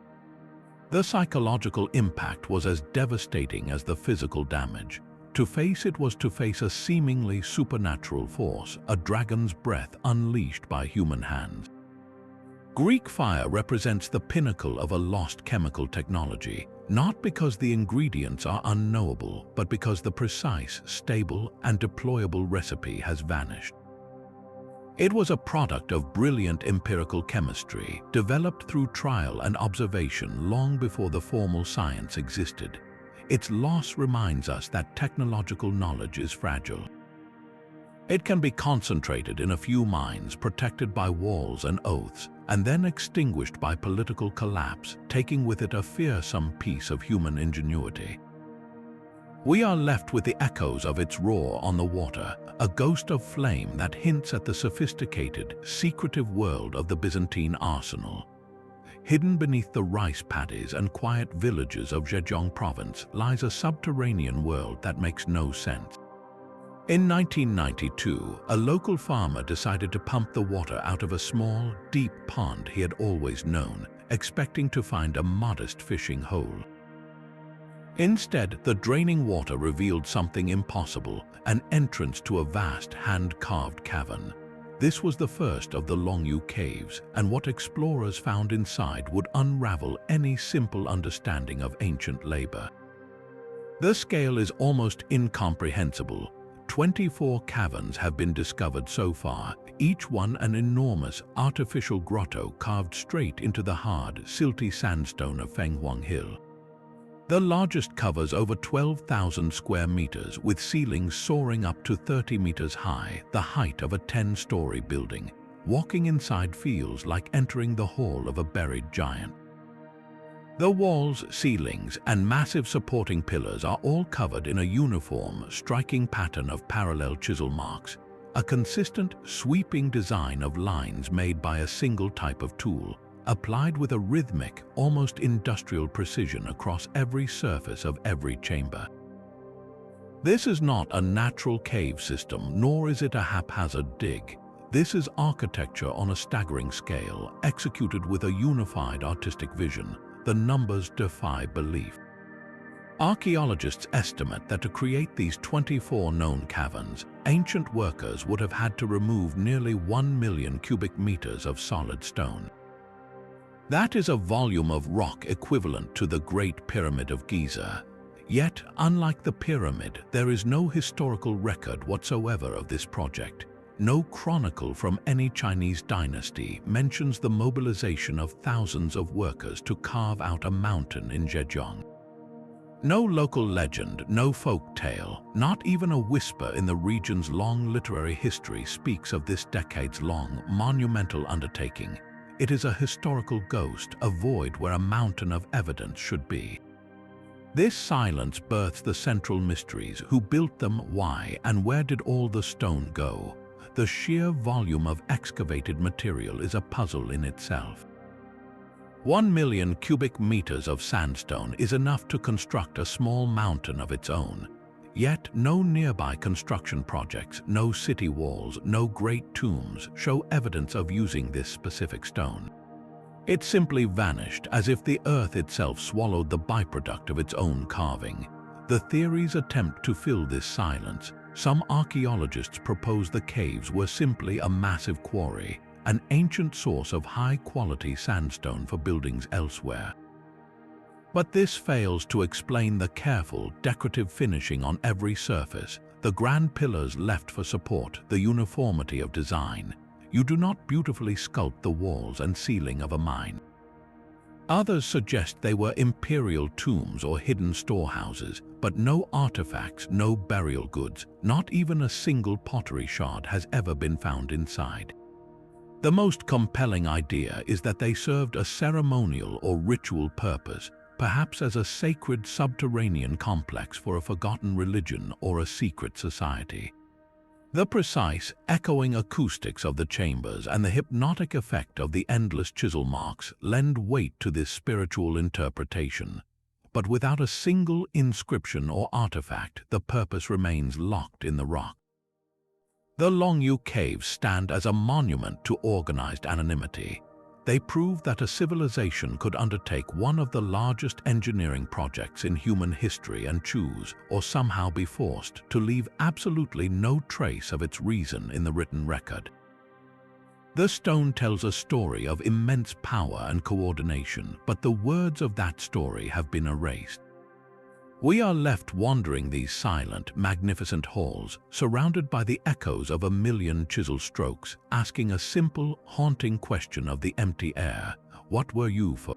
The psychological impact was as devastating as the physical damage. To face it was to face a seemingly supernatural force, a dragon's breath unleashed by human hands. Greek fire represents the pinnacle of a lost chemical technology, not because the ingredients are unknowable, but because the precise, stable, and deployable recipe has vanished. It was a product of brilliant empirical chemistry, developed through trial and observation long before the formal science existed. Its loss reminds us that technological knowledge is fragile. It can be concentrated in a few minds, protected by walls and oaths, and then extinguished by political collapse, taking with it a fearsome piece of human ingenuity. We are left with the echoes of its roar on the water, a ghost of flame that hints at the sophisticated, secretive world of the Byzantine arsenal. Hidden beneath the rice paddies and quiet villages of Zhejiang province lies a subterranean world that makes no sense. In 1992, a local farmer decided to pump the water out of a small, deep pond he had always known, expecting to find a modest fishing hole. Instead, the draining water revealed something impossible, an entrance to a vast hand-carved cavern. This was the first of the Longyu caves, and what explorers found inside would unravel any simple understanding of ancient labor. The scale is almost incomprehensible. 24 caverns have been discovered so far, each one an enormous artificial grotto carved straight into the hard, silty sandstone of Fenghuang Hill. The largest covers over 12,000 square meters, with ceilings soaring up to 30 meters high, the height of a 10-story building. Walking inside feels like entering the hall of a buried giant. The walls, ceilings, and massive supporting pillars are all covered in a uniform, striking pattern of parallel chisel marks, a consistent, sweeping design of lines made by a single type of tool, applied with a rhythmic, almost industrial precision across every surface of every chamber. This is not a natural cave system, nor is it a haphazard dig. This is architecture on a staggering scale, executed with a unified artistic vision. The numbers defy belief. Archaeologists estimate that to create these 24 known caverns, ancient workers would have had to remove nearly 1 million cubic meters of solid stone. That is a volume of rock equivalent to the Great Pyramid of Giza. Yet, unlike the pyramid, there is no historical record whatsoever of this project. No chronicle from any Chinese dynasty mentions the mobilization of thousands of workers to carve out a mountain in Zhejiang. No local legend, no folk tale, not even a whisper in the region's long literary history speaks of this decades-long, monumental undertaking. It is a historical ghost, a void where a mountain of evidence should be. This silence births the central mysteries: who built them, why, and where did all the stone go? The sheer volume of excavated material is a puzzle in itself. 1 million cubic meters of sandstone is enough to construct a small mountain of its own. Yet no nearby construction projects, no city walls, no great tombs show evidence of using this specific stone. It simply vanished, as if the earth itself swallowed the byproduct of its own carving. The theories attempt to fill this silence. Some archaeologists propose the caves were simply a massive quarry, an ancient source of high-quality sandstone for buildings elsewhere. But this fails to explain the careful, decorative finishing on every surface, the grand pillars left for support, the uniformity of design. You do not beautifully sculpt the walls and ceiling of a mine. Others suggest they were imperial tombs or hidden storehouses, but no artifacts, no burial goods, not even a single pottery shard has ever been found inside. The most compelling idea is that they served a ceremonial or ritual purpose, perhaps as a sacred subterranean complex for a forgotten religion or a secret society. The precise, echoing acoustics of the chambers and the hypnotic effect of the endless chisel marks lend weight to this spiritual interpretation. But without a single inscription or artifact, the purpose remains locked in the rock. The Longyu caves stand as a monument to organized anonymity. They prove that a civilization could undertake one of the largest engineering projects in human history and choose, or somehow be forced, to leave absolutely no trace of its reason in the written record. The stone tells a story of immense power and coordination, but the words of that story have been erased. We are left wandering these silent, magnificent halls, surrounded by the echoes of 1,000,000 chisel strokes, asking a simple, haunting question of the empty air: what were you for?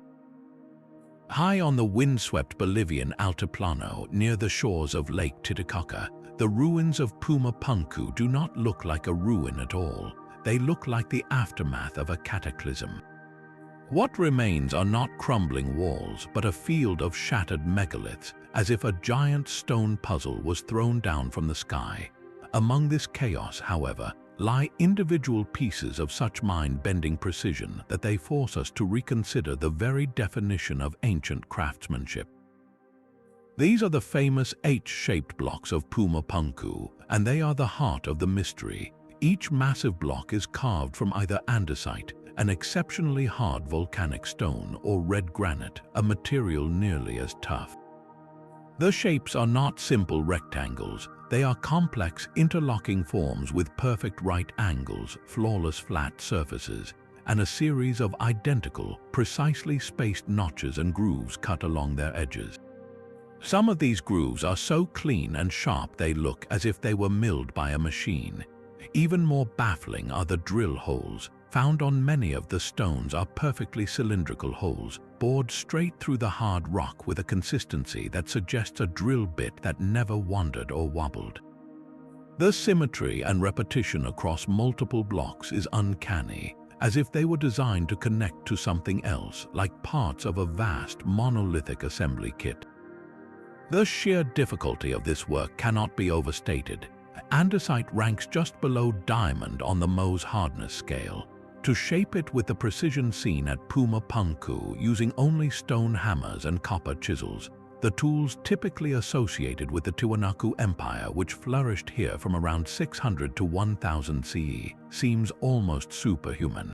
High on the windswept Bolivian Altiplano, near the shores of Lake Titicaca, the ruins of Puma Punku do not look like a ruin at all. They look like the aftermath of a cataclysm. What remains are not crumbling walls, but a field of shattered megaliths, as if a giant stone puzzle was thrown down from the sky. Among this chaos, however, lie individual pieces of such mind-bending precision that they force us to reconsider the very definition of ancient craftsmanship. These are the famous H-shaped blocks of Puma Punku, and they are the heart of the mystery. Each massive block is carved from either andesite, an exceptionally hard volcanic stone, or red granite, a material nearly as tough. The shapes are not simple rectangles. They are complex, interlocking forms with perfect right angles, flawless flat surfaces, and a series of identical, precisely spaced notches and grooves cut along their edges. Some of these grooves are so clean and sharp they look as if they were milled by a machine. Even more baffling are the drill holes. Found on many of the stones are perfectly cylindrical holes, bored straight through the hard rock with a consistency that suggests a drill bit that never wandered or wobbled. The symmetry and repetition across multiple blocks is uncanny, as if they were designed to connect to something else, like parts of a vast monolithic assembly kit. The sheer difficulty of this work cannot be overstated. Andesite ranks just below diamond on the Mohs hardness scale. To shape it with the precision seen at Puma Punku using only stone hammers and copper chisels, the tools typically associated with the Tiwanaku Empire, which flourished here from around 600 to 1000 CE, seems almost superhuman.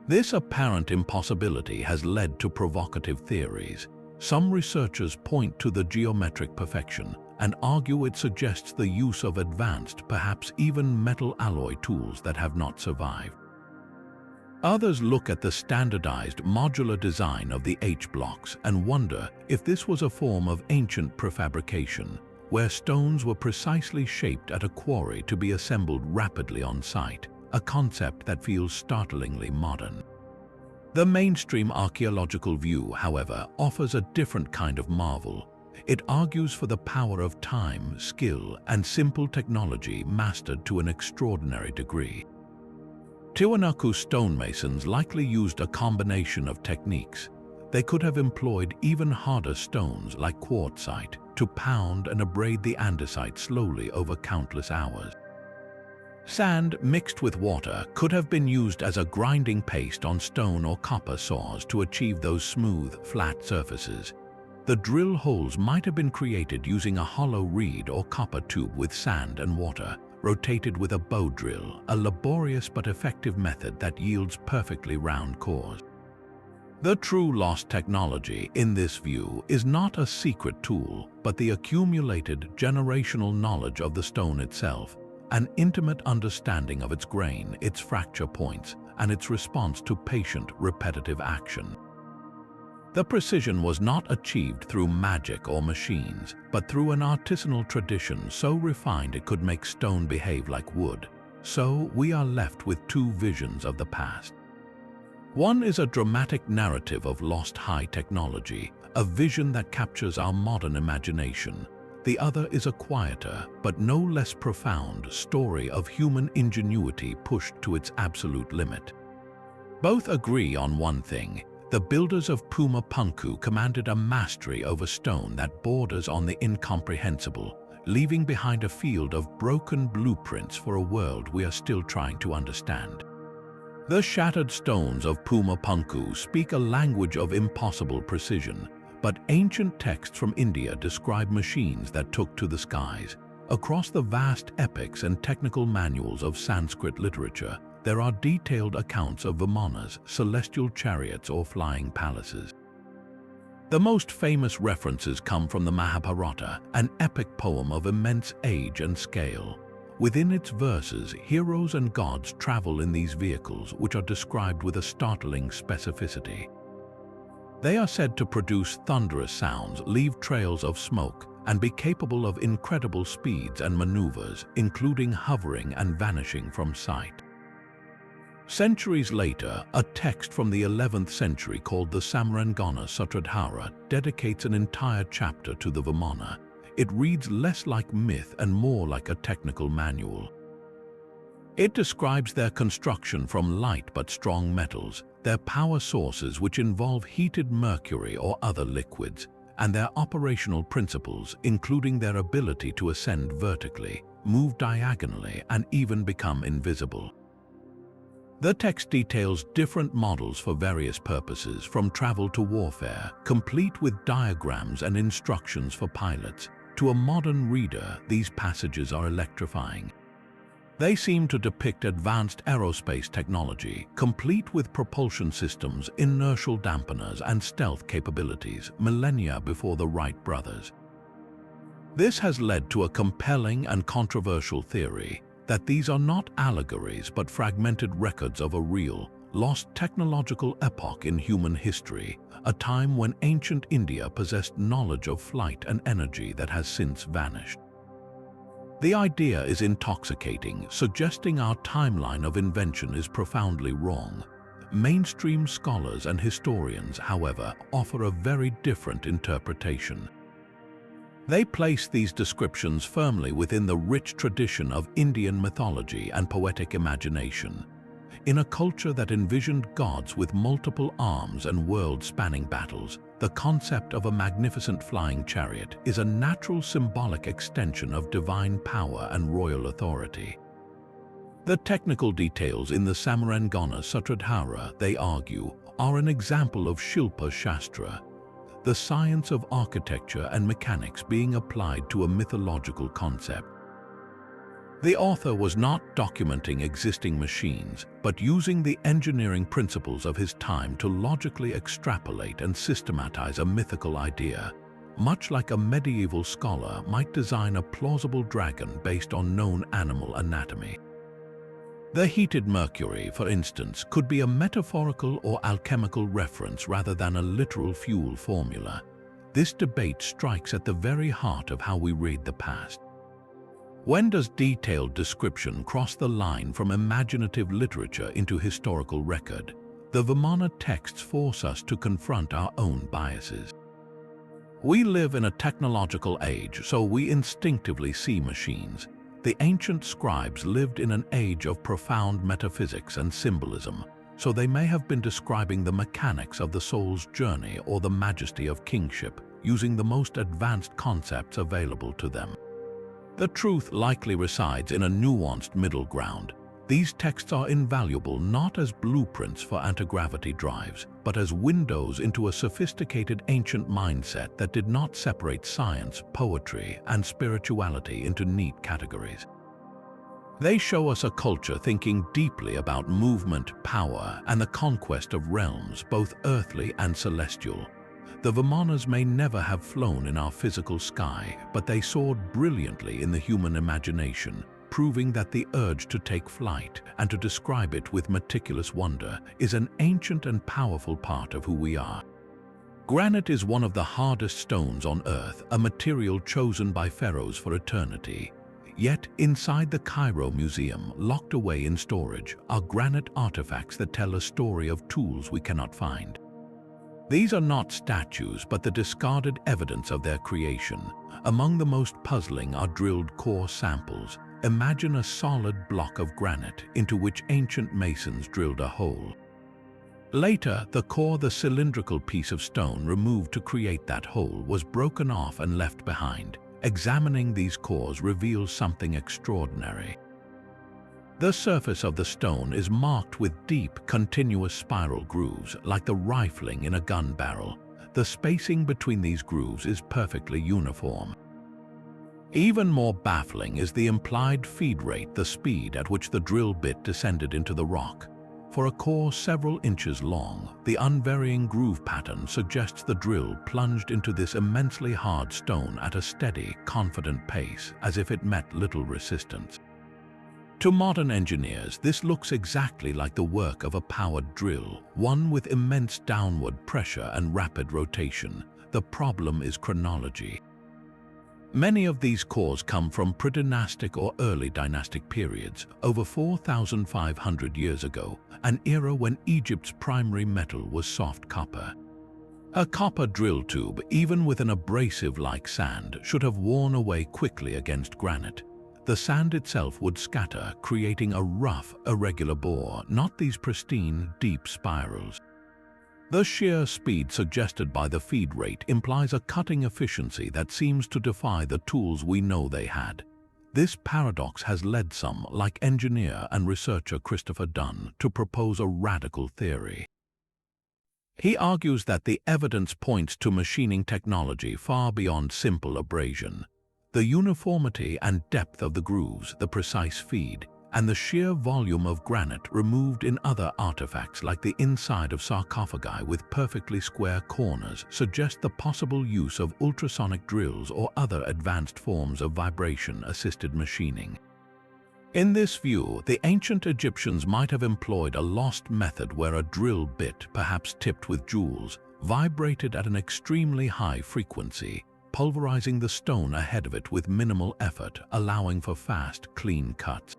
This apparent impossibility has led to provocative theories. Some researchers point to the geometric perfection and argue it suggests the use of advanced, perhaps even metal alloy tools that have not survived. Others look at the standardized modular design of the H-blocks and wonder if this was a form of ancient prefabrication, where stones were precisely shaped at a quarry to be assembled rapidly on site, a concept that feels startlingly modern. The mainstream archaeological view, however, offers a different kind of marvel. It argues for the power of time, skill, and simple technology mastered to an extraordinary degree. Tiwanaku stonemasons likely used a combination of techniques. they could have employed even harder stones like quartzite to pound and abrade the andesite slowly over countless hours. Sand mixed with water could have been used as a grinding paste on stone or copper saws to achieve those smooth, flat surfaces. The drill holes might have been created using a hollow reed or copper tube with sand and water, rotated with a bow drill, a laborious but effective method that yields perfectly round cores. The true lost technology, in this view, is not a secret tool, but the accumulated generational knowledge of the stone itself, an intimate understanding of its grain, its fracture points, and its response to patient, repetitive action. The precision was not achieved through magic or machines, but through an artisanal tradition so refined it could make stone behave like wood. So we are left with two visions of the past. One is a dramatic narrative of lost high technology, a vision that captures our modern imagination. The other is a quieter, but no less profound, story of human ingenuity pushed to its absolute limit. Both agree on one thing: the builders of Puma Punku commanded a mastery over stone that borders on the incomprehensible, leaving behind a field of broken blueprints for a world we are still trying to understand. The shattered stones of Puma Punku speak a language of impossible precision, but ancient texts from India describe machines that took to the skies. Across the vast epics and technical manuals of Sanskrit literature, there are detailed accounts of vimanas, celestial chariots or flying palaces. The most famous references come from the Mahabharata, an epic poem of immense age and scale. Within its verses, heroes and gods travel in these vehicles, which are described with a startling specificity. They are said to produce thunderous sounds, leave trails of smoke, and be capable of incredible speeds and maneuvers, including hovering and vanishing from sight. Centuries later, a text from the 11th century called the Sacsayhuamán Sutradhara dedicates an entire chapter to the Vimana. It reads less like myth and more like a technical manual. It describes their construction from light but strong metals, their power sources which involve heated mercury or other liquids, and their operational principles, including their ability to ascend vertically, move diagonally, and even become invisible. The text details different models for various purposes, from travel to warfare, complete with diagrams and instructions for pilots. To a modern reader, these passages are electrifying. They seem to depict advanced aerospace technology, complete with propulsion systems, inertial dampeners, and stealth capabilities, millennia before the Wright brothers. This has led to a compelling and controversial theory that these are not allegories but fragmented records of a real, lost technological epoch in human history, a time when ancient India possessed knowledge of flight and energy that has since vanished. The idea is intoxicating, suggesting our timeline of invention is profoundly wrong. Mainstream scholars and historians, however, offer a very different interpretation. They place these descriptions firmly within the rich tradition of Indian mythology and poetic imagination. In a culture that envisioned gods with multiple arms and world-spanning battles, the concept of a magnificent flying chariot is a natural symbolic extension of divine power and royal authority. The technical details in the Sacsayhuamán Sutradhara, they argue, are an example of Shilpa Shastra, the science of architecture and mechanics being applied to a mythological concept. The author was not documenting existing machines, but using the engineering principles of his time to logically extrapolate and systematize a mythical idea, much like a medieval scholar might design a plausible dragon based on known animal anatomy. The heated mercury, for instance, could be a metaphorical or alchemical reference rather than a literal fuel formula. This debate strikes at the very heart of how we read the past. When does detailed description cross the line from imaginative literature into historical record? The Vimana texts force us to confront our own biases. We live in a technological age, so we instinctively see machines. The ancient scribes lived in an age of profound metaphysics and symbolism. so they may have been describing the mechanics of the soul's journey or the majesty of kingship, using the most advanced concepts available to them. The truth likely resides in a nuanced middle ground. These texts are invaluable not as blueprints for anti-gravity drives, but as windows into a sophisticated ancient mindset that did not separate science, poetry, and spirituality into neat categories. They show us a culture thinking deeply about movement, power, and the conquest of realms, both earthly and celestial. The Vimanas may never have flown in our physical sky, but they soared brilliantly in the human imagination, proving that the urge to take flight and to describe it with meticulous wonder is an ancient and powerful part of who we are. Granite is one of the hardest stones on Earth, a material chosen by pharaohs for eternity. Yet, inside the Cairo Museum, locked away in storage, are granite artifacts that tell a story of tools we cannot find. These are not statues, but the discarded evidence of their creation. Among the most puzzling are drilled core samples. Imagine a solid block of granite into which ancient masons drilled a hole. Later, the core, the cylindrical piece of stone removed to create that hole, was broken off and left behind. Examining these cores reveals something extraordinary. The surface of the stone is marked with deep, continuous spiral grooves, like the rifling in a gun barrel. The spacing between these grooves is perfectly uniform. Even more baffling is the implied feed rate, the speed at which the drill bit descended into the rock. For a core several inches long, the unvarying groove pattern suggests the drill plunged into this immensely hard stone at a steady, confident pace, as if it met little resistance. To modern engineers, this looks exactly like the work of a powered drill, one with immense downward pressure and rapid rotation. The problem is chronology. Many of these cores come from predynastic or early dynastic periods, over 4,500 years ago, an era when Egypt's primary metal was soft copper. A copper drill tube, even with an abrasive-like sand, should have worn away quickly against granite. The sand itself would scatter, creating a rough, irregular bore, not these pristine, deep spirals. The sheer speed suggested by the feed rate implies a cutting efficiency that seems to defy the tools we know they had. This paradox has led some, like engineer and researcher Christopher Dunn, to propose a radical theory. He argues that the evidence points to machining technology far beyond simple abrasion. The uniformity and depth of the grooves, the precise feed, and the sheer volume of granite removed in other artifacts like the inside of sarcophagi with perfectly square corners suggest the possible use of ultrasonic drills or other advanced forms of vibration-assisted machining. In this view, the ancient Egyptians might have employed a lost method where a drill bit, perhaps tipped with jewels, vibrated at an extremely high frequency, pulverizing the stone ahead of it with minimal effort, allowing for fast, clean cuts.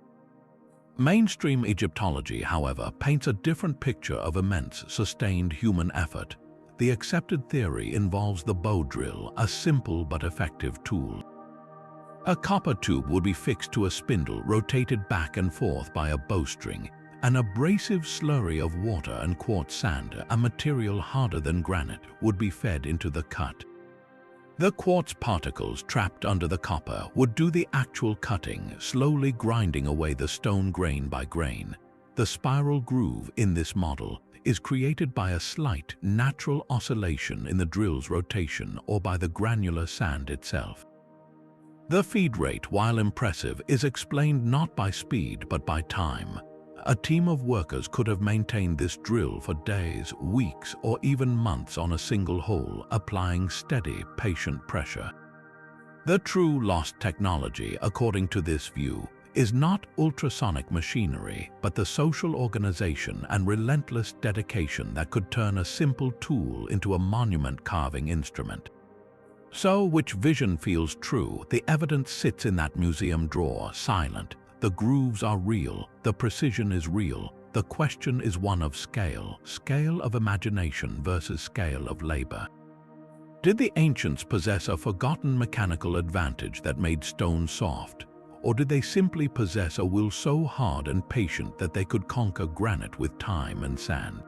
Mainstream Egyptology, however, paints a different picture of immense, sustained human effort. The accepted theory involves the bow drill, a simple but effective tool. A copper tube would be fixed to a spindle, rotated back and forth by a bowstring. An abrasive slurry of water and quartz sand, a material harder than granite, would be fed into the cut. The quartz particles trapped under the copper would do the actual cutting, slowly grinding away the stone grain by grain. The spiral groove in this model is created by a slight, natural oscillation in the drill's rotation or by the granular sand itself. The feed rate, while impressive, is explained not by speed but by time. A team of workers could have maintained this drill for days, weeks, or even months on a single hole, applying steady, patient pressure. The true lost technology, according to this view, is not ultrasonic machinery, but the social organization and relentless dedication that could turn a simple tool into a monument-carving instrument. So, which vision feels true? The evidence sits in that museum drawer, silent. The grooves are real, the precision is real. The question is one of scale of imagination versus scale of labor. Did the ancients possess a forgotten mechanical advantage that made stone soft? or did they simply possess a will so hard and patient that they could conquer granite with time and sand?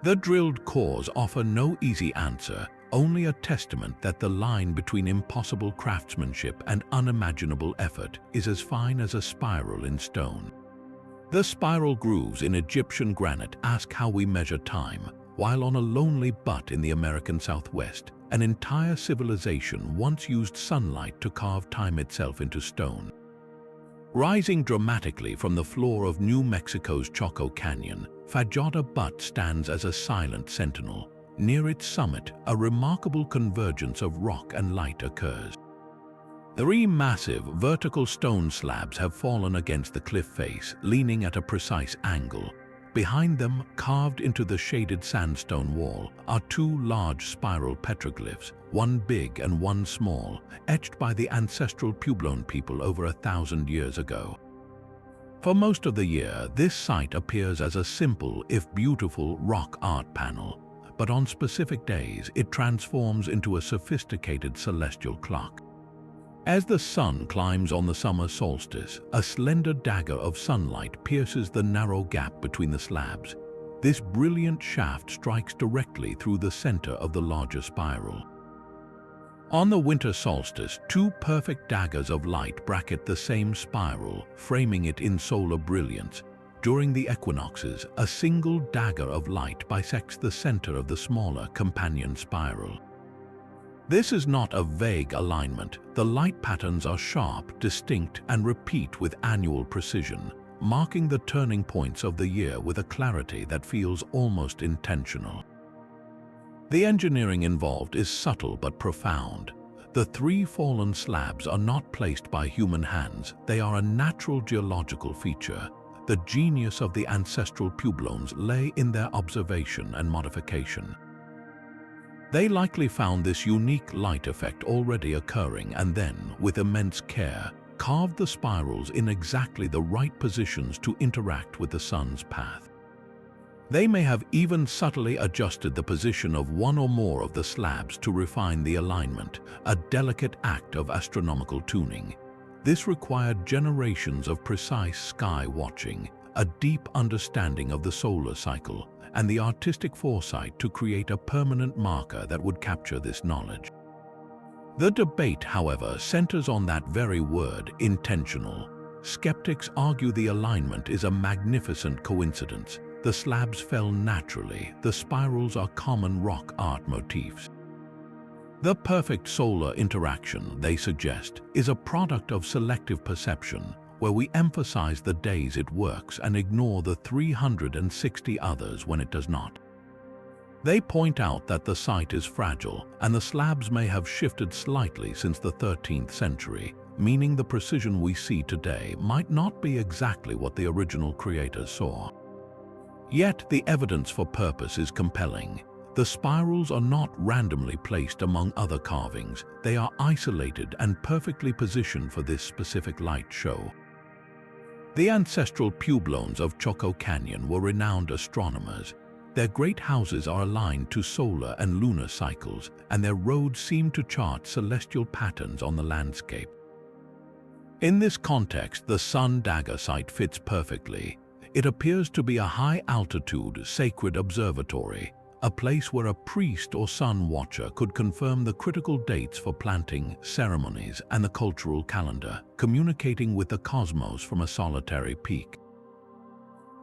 The drilled cores offer no easy answer, only a testament that the line between impossible craftsmanship and unimaginable effort is as fine as a spiral in stone. The spiral grooves in Egyptian granite ask how we measure time, while on a lonely butte in the American Southwest, an entire civilization once used sunlight to carve time itself into stone. Rising dramatically from the floor of New Mexico's Choco Canyon, Fajada Butte stands as a silent sentinel. Near its summit, a remarkable convergence of rock and light occurs. 3 massive vertical stone slabs have fallen against the cliff face, leaning at a precise angle. Behind them, carved into the shaded sandstone wall, are 2 large spiral petroglyphs, one big and one small, etched by the ancestral Puebloan people over 1,000 years ago. For most of the year, this site appears as a simple, if beautiful, rock art panel, but on specific days it transforms into a sophisticated celestial clock. As the sun climbs on the summer solstice, a slender dagger of sunlight pierces the narrow gap between the slabs. This brilliant shaft strikes directly through the center of the larger spiral. On the winter solstice, 2 perfect daggers of light bracket the same spiral, framing it in solar brilliance. During the equinoxes, a single dagger of light bisects the center of the smaller companion spiral. This is not a vague alignment. The light patterns are sharp, distinct, and repeat with annual precision, marking the turning points of the year with a clarity that feels almost intentional. The engineering involved is subtle but profound. The 3 fallen slabs are not placed by human hands. They are a natural geological feature. The genius of the ancestral Puebloans lay in their observation and modification. They likely found this unique light effect already occurring and then, with immense care, carved the spirals in exactly the right positions to interact with the sun's path. They may have even subtly adjusted the position of one or more of the slabs to refine the alignment, a delicate act of astronomical tuning. This required generations of precise sky watching, a deep understanding of the solar cycle, and the artistic foresight to create a permanent marker that would capture this knowledge. The debate, however, centers on that very word, intentional. Skeptics argue the alignment is a magnificent coincidence. The slabs fell naturally. The spirals are common rock art motifs. The perfect solar interaction, they suggest, is a product of selective perception, where we emphasize the days it works and ignore the 360 others when it does not. They point out that the site is fragile, and the slabs may have shifted slightly since the 13th century, meaning the precision we see today might not be exactly what the original creators saw. Yet the evidence for purpose is compelling. The spirals are not randomly placed among other carvings. They are isolated and perfectly positioned for this specific light show. The ancestral Puebloans of Choco Canyon were renowned astronomers. Their great houses are aligned to solar and lunar cycles, and their roads seem to chart celestial patterns on the landscape. In this context, the Sun Dagger site fits perfectly. It appears to be a high-altitude, sacred observatory, a place where a priest or sun watcher could confirm the critical dates for planting, ceremonies, and the cultural calendar, communicating with the cosmos from a solitary peak.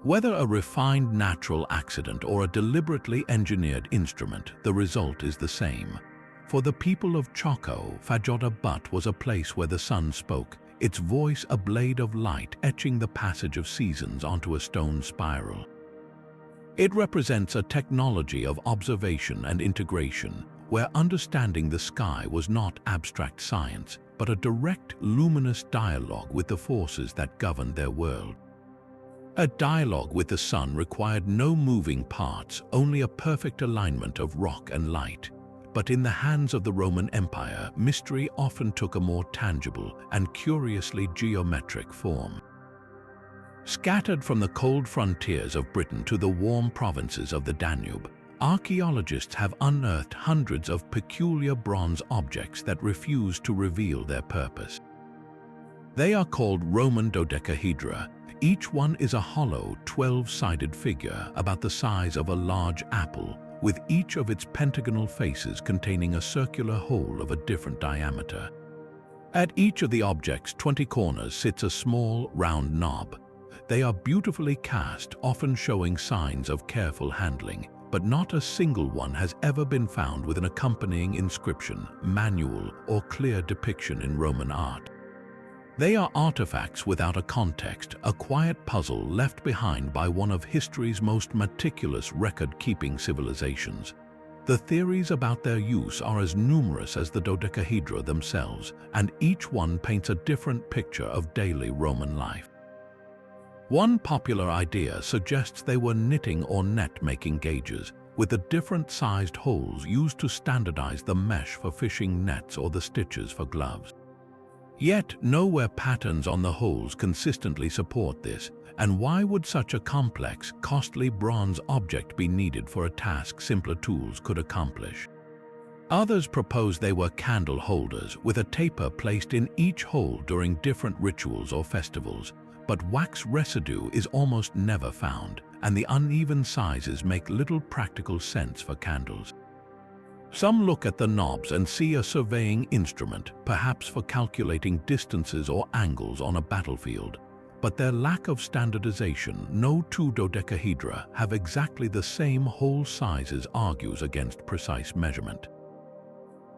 Whether a refined natural accident or a deliberately engineered instrument, the result is the same. For the people of Choco, Fajada Butte was a place where the sun spoke, its voice a blade of light etching the passage of seasons onto a stone spiral. It represents a technology of observation and integration, where understanding the sky was not abstract science, but a direct, luminous dialogue with the forces that governed their world. A dialogue with the sun required no moving parts, only a perfect alignment of rock and light. But in the hands of the Roman Empire, mystery often took a more tangible and curiously geometric form. Scattered from the cold frontiers of Britain to the warm provinces of the Danube, archaeologists have unearthed hundreds of peculiar bronze objects that refuse to reveal their purpose. They are called Roman Dodecahedra. Each one is a hollow, 12-sided figure about the size of a large apple, with each of its pentagonal faces containing a circular hole of a different diameter. At each of the object's 20 corners sits a small, round knob. They are beautifully cast, often showing signs of careful handling, but not a single one has ever been found with an accompanying inscription, manual, or clear depiction in Roman art. They are artifacts without a context, a quiet puzzle left behind by one of history's most meticulous record-keeping civilizations. The theories about their use are as numerous as the dodecahedra themselves, and each one paints a different picture of daily Roman life. One popular idea suggests they were knitting or net-making gauges, with the different-sized holes used to standardize the mesh for fishing nets or the stitches for gloves. Yet, nowhere patterns on the holes consistently support this, and why would such a complex, costly bronze object be needed for a task simpler tools could accomplish? Others propose they were candle holders, with a taper placed in each hole during different rituals or festivals, but wax residue is almost never found, and the uneven sizes make little practical sense for candles. Some look at the knobs and see a surveying instrument, perhaps for calculating distances or angles on a battlefield. But their lack of standardization, no two dodecahedra have exactly the same hole sizes, argues against precise measurement.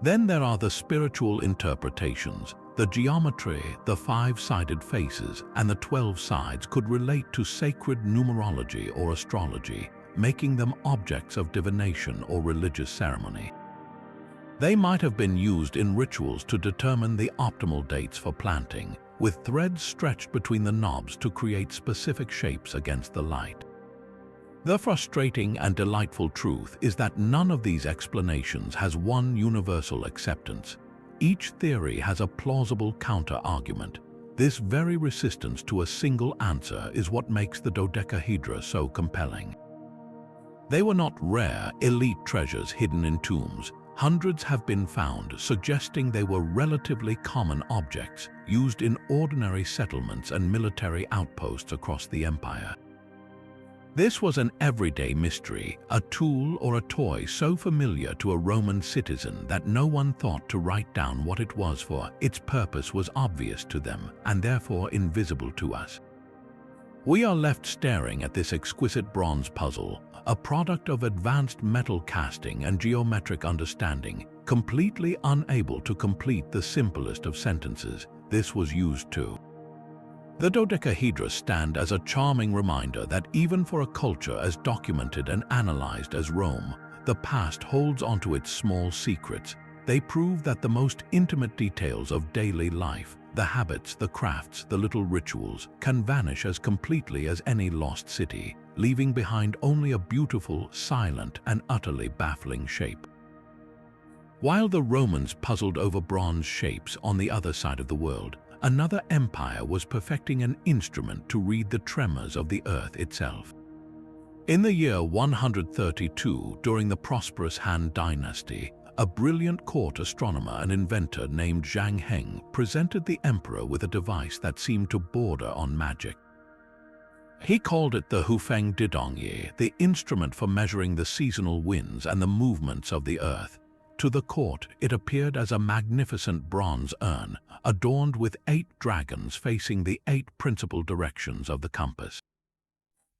Then there are the spiritual interpretations. The geometry, the 5-sided faces, and the 12 sides could relate to sacred numerology or astrology, making them objects of divination or religious ceremony. They might have been used in rituals to determine the optimal dates for planting, with threads stretched between the knobs to create specific shapes against the light. The frustrating and delightful truth is that none of these explanations has one universal acceptance. Each theory has a plausible counter-argument. This very resistance to a single answer is what makes the dodecahedra so compelling. They were not rare, elite treasures hidden in tombs. Hundreds have been found, suggesting they were relatively common objects used in ordinary settlements and military outposts across the empire. This was an everyday mystery, a tool or a toy so familiar to a Roman citizen that no one thought to write down what it was for. Its purpose was obvious to them and therefore invisible to us. We are left staring at this exquisite bronze puzzle, a product of advanced metal casting and geometric understanding, completely unable to complete the simplest of sentences. This was used to. The dodecahedra stand as a charming reminder that even for a culture as documented and analyzed as Rome, the past holds onto its small secrets. They prove that the most intimate details of daily life, the habits, the crafts, the little rituals, can vanish as completely as any lost city, leaving behind only a beautiful, silent, and utterly baffling shape. While the Romans puzzled over bronze shapes on the other side of the world, another empire was perfecting an instrument to read the tremors of the earth itself. In the year 132, during the prosperous Han dynasty, a brilliant court astronomer and inventor named Zhang Heng presented the emperor with a device that seemed to border on magic. He called it the Hufeng Didongye, the instrument for measuring the seasonal winds and the movements of the earth. To the court, it appeared as a magnificent bronze urn, adorned with 8 dragons facing the 8 principal directions of the compass.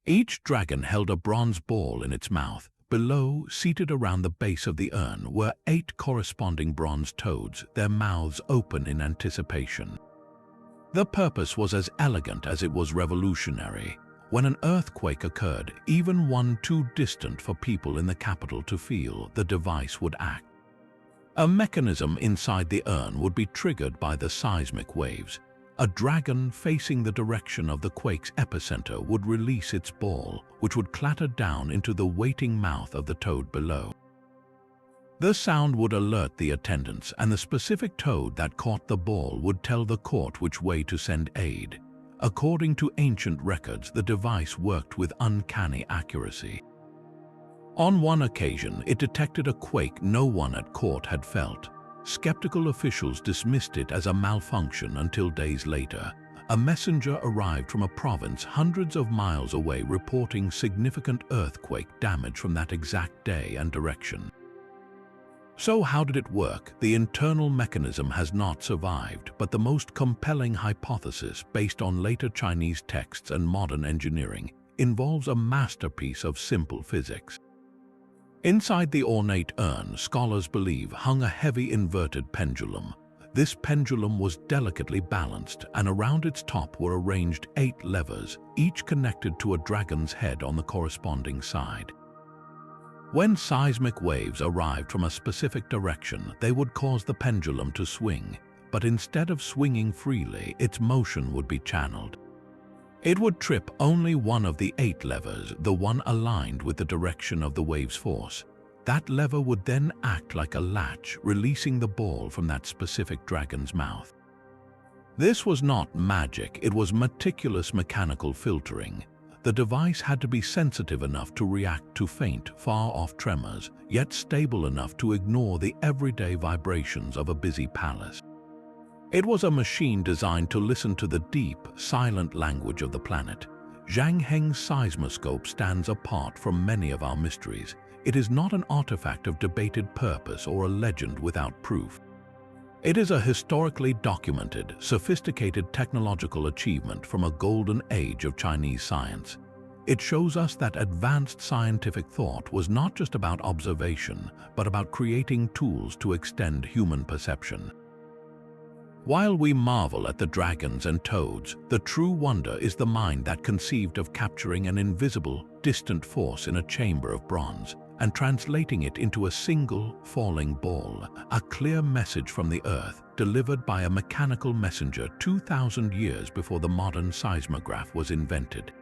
Each dragon held a bronze ball in its mouth. Below, seated around the base of the urn, were 8 corresponding bronze toads, their mouths open in anticipation. The purpose was as elegant as it was revolutionary. When an earthquake occurred, even one too distant for people in the capital to feel, the device would act. A mechanism inside the urn would be triggered by the seismic waves. A dragon facing the direction of the quake's epicenter would release its ball, which would clatter down into the waiting mouth of the toad below. The sound would alert the attendants, and the specific toad that caught the ball would tell the court which way to send aid. According to ancient records, the device worked with uncanny accuracy. On one occasion, it detected a quake no one at court had felt. Skeptical officials dismissed it as a malfunction until days later. A messenger arrived from a province hundreds of miles away reporting significant earthquake damage from that exact day and direction. So how did it work? The internal mechanism has not survived, but the most compelling hypothesis, based on later Chinese texts and modern engineering, involves a masterpiece of simple physics. Inside the ornate urn, scholars believe, hung a heavy inverted pendulum. This pendulum was delicately balanced, and around its top were arranged 8 levers, each connected to a dragon's head on the corresponding side. When seismic waves arrived from a specific direction, they would cause the pendulum to swing, but instead of swinging freely, its motion would be channeled. It would trip only one of the 8 levers, the one aligned with the direction of the wave's force. That lever would then act like a latch, releasing the ball from that specific dragon's mouth. This was not magic, it was meticulous mechanical filtering. The device had to be sensitive enough to react to faint, far-off tremors, yet stable enough to ignore the everyday vibrations of a busy palace. It was a machine designed to listen to the deep, silent language of the planet. Zhang Heng's seismoscope stands apart from many of our mysteries. It is not an artifact of debated purpose or a legend without proof. It is a historically documented, sophisticated technological achievement from a golden age of Chinese science. It shows us that advanced scientific thought was not just about observation, but about creating tools to extend human perception. While we marvel at the dragons and toads, the true wonder is the mind that conceived of capturing an invisible, distant force in a chamber of bronze and translating it into a single, falling ball, a clear message from the earth delivered by a mechanical messenger 2,000 years before the modern seismograph was invented.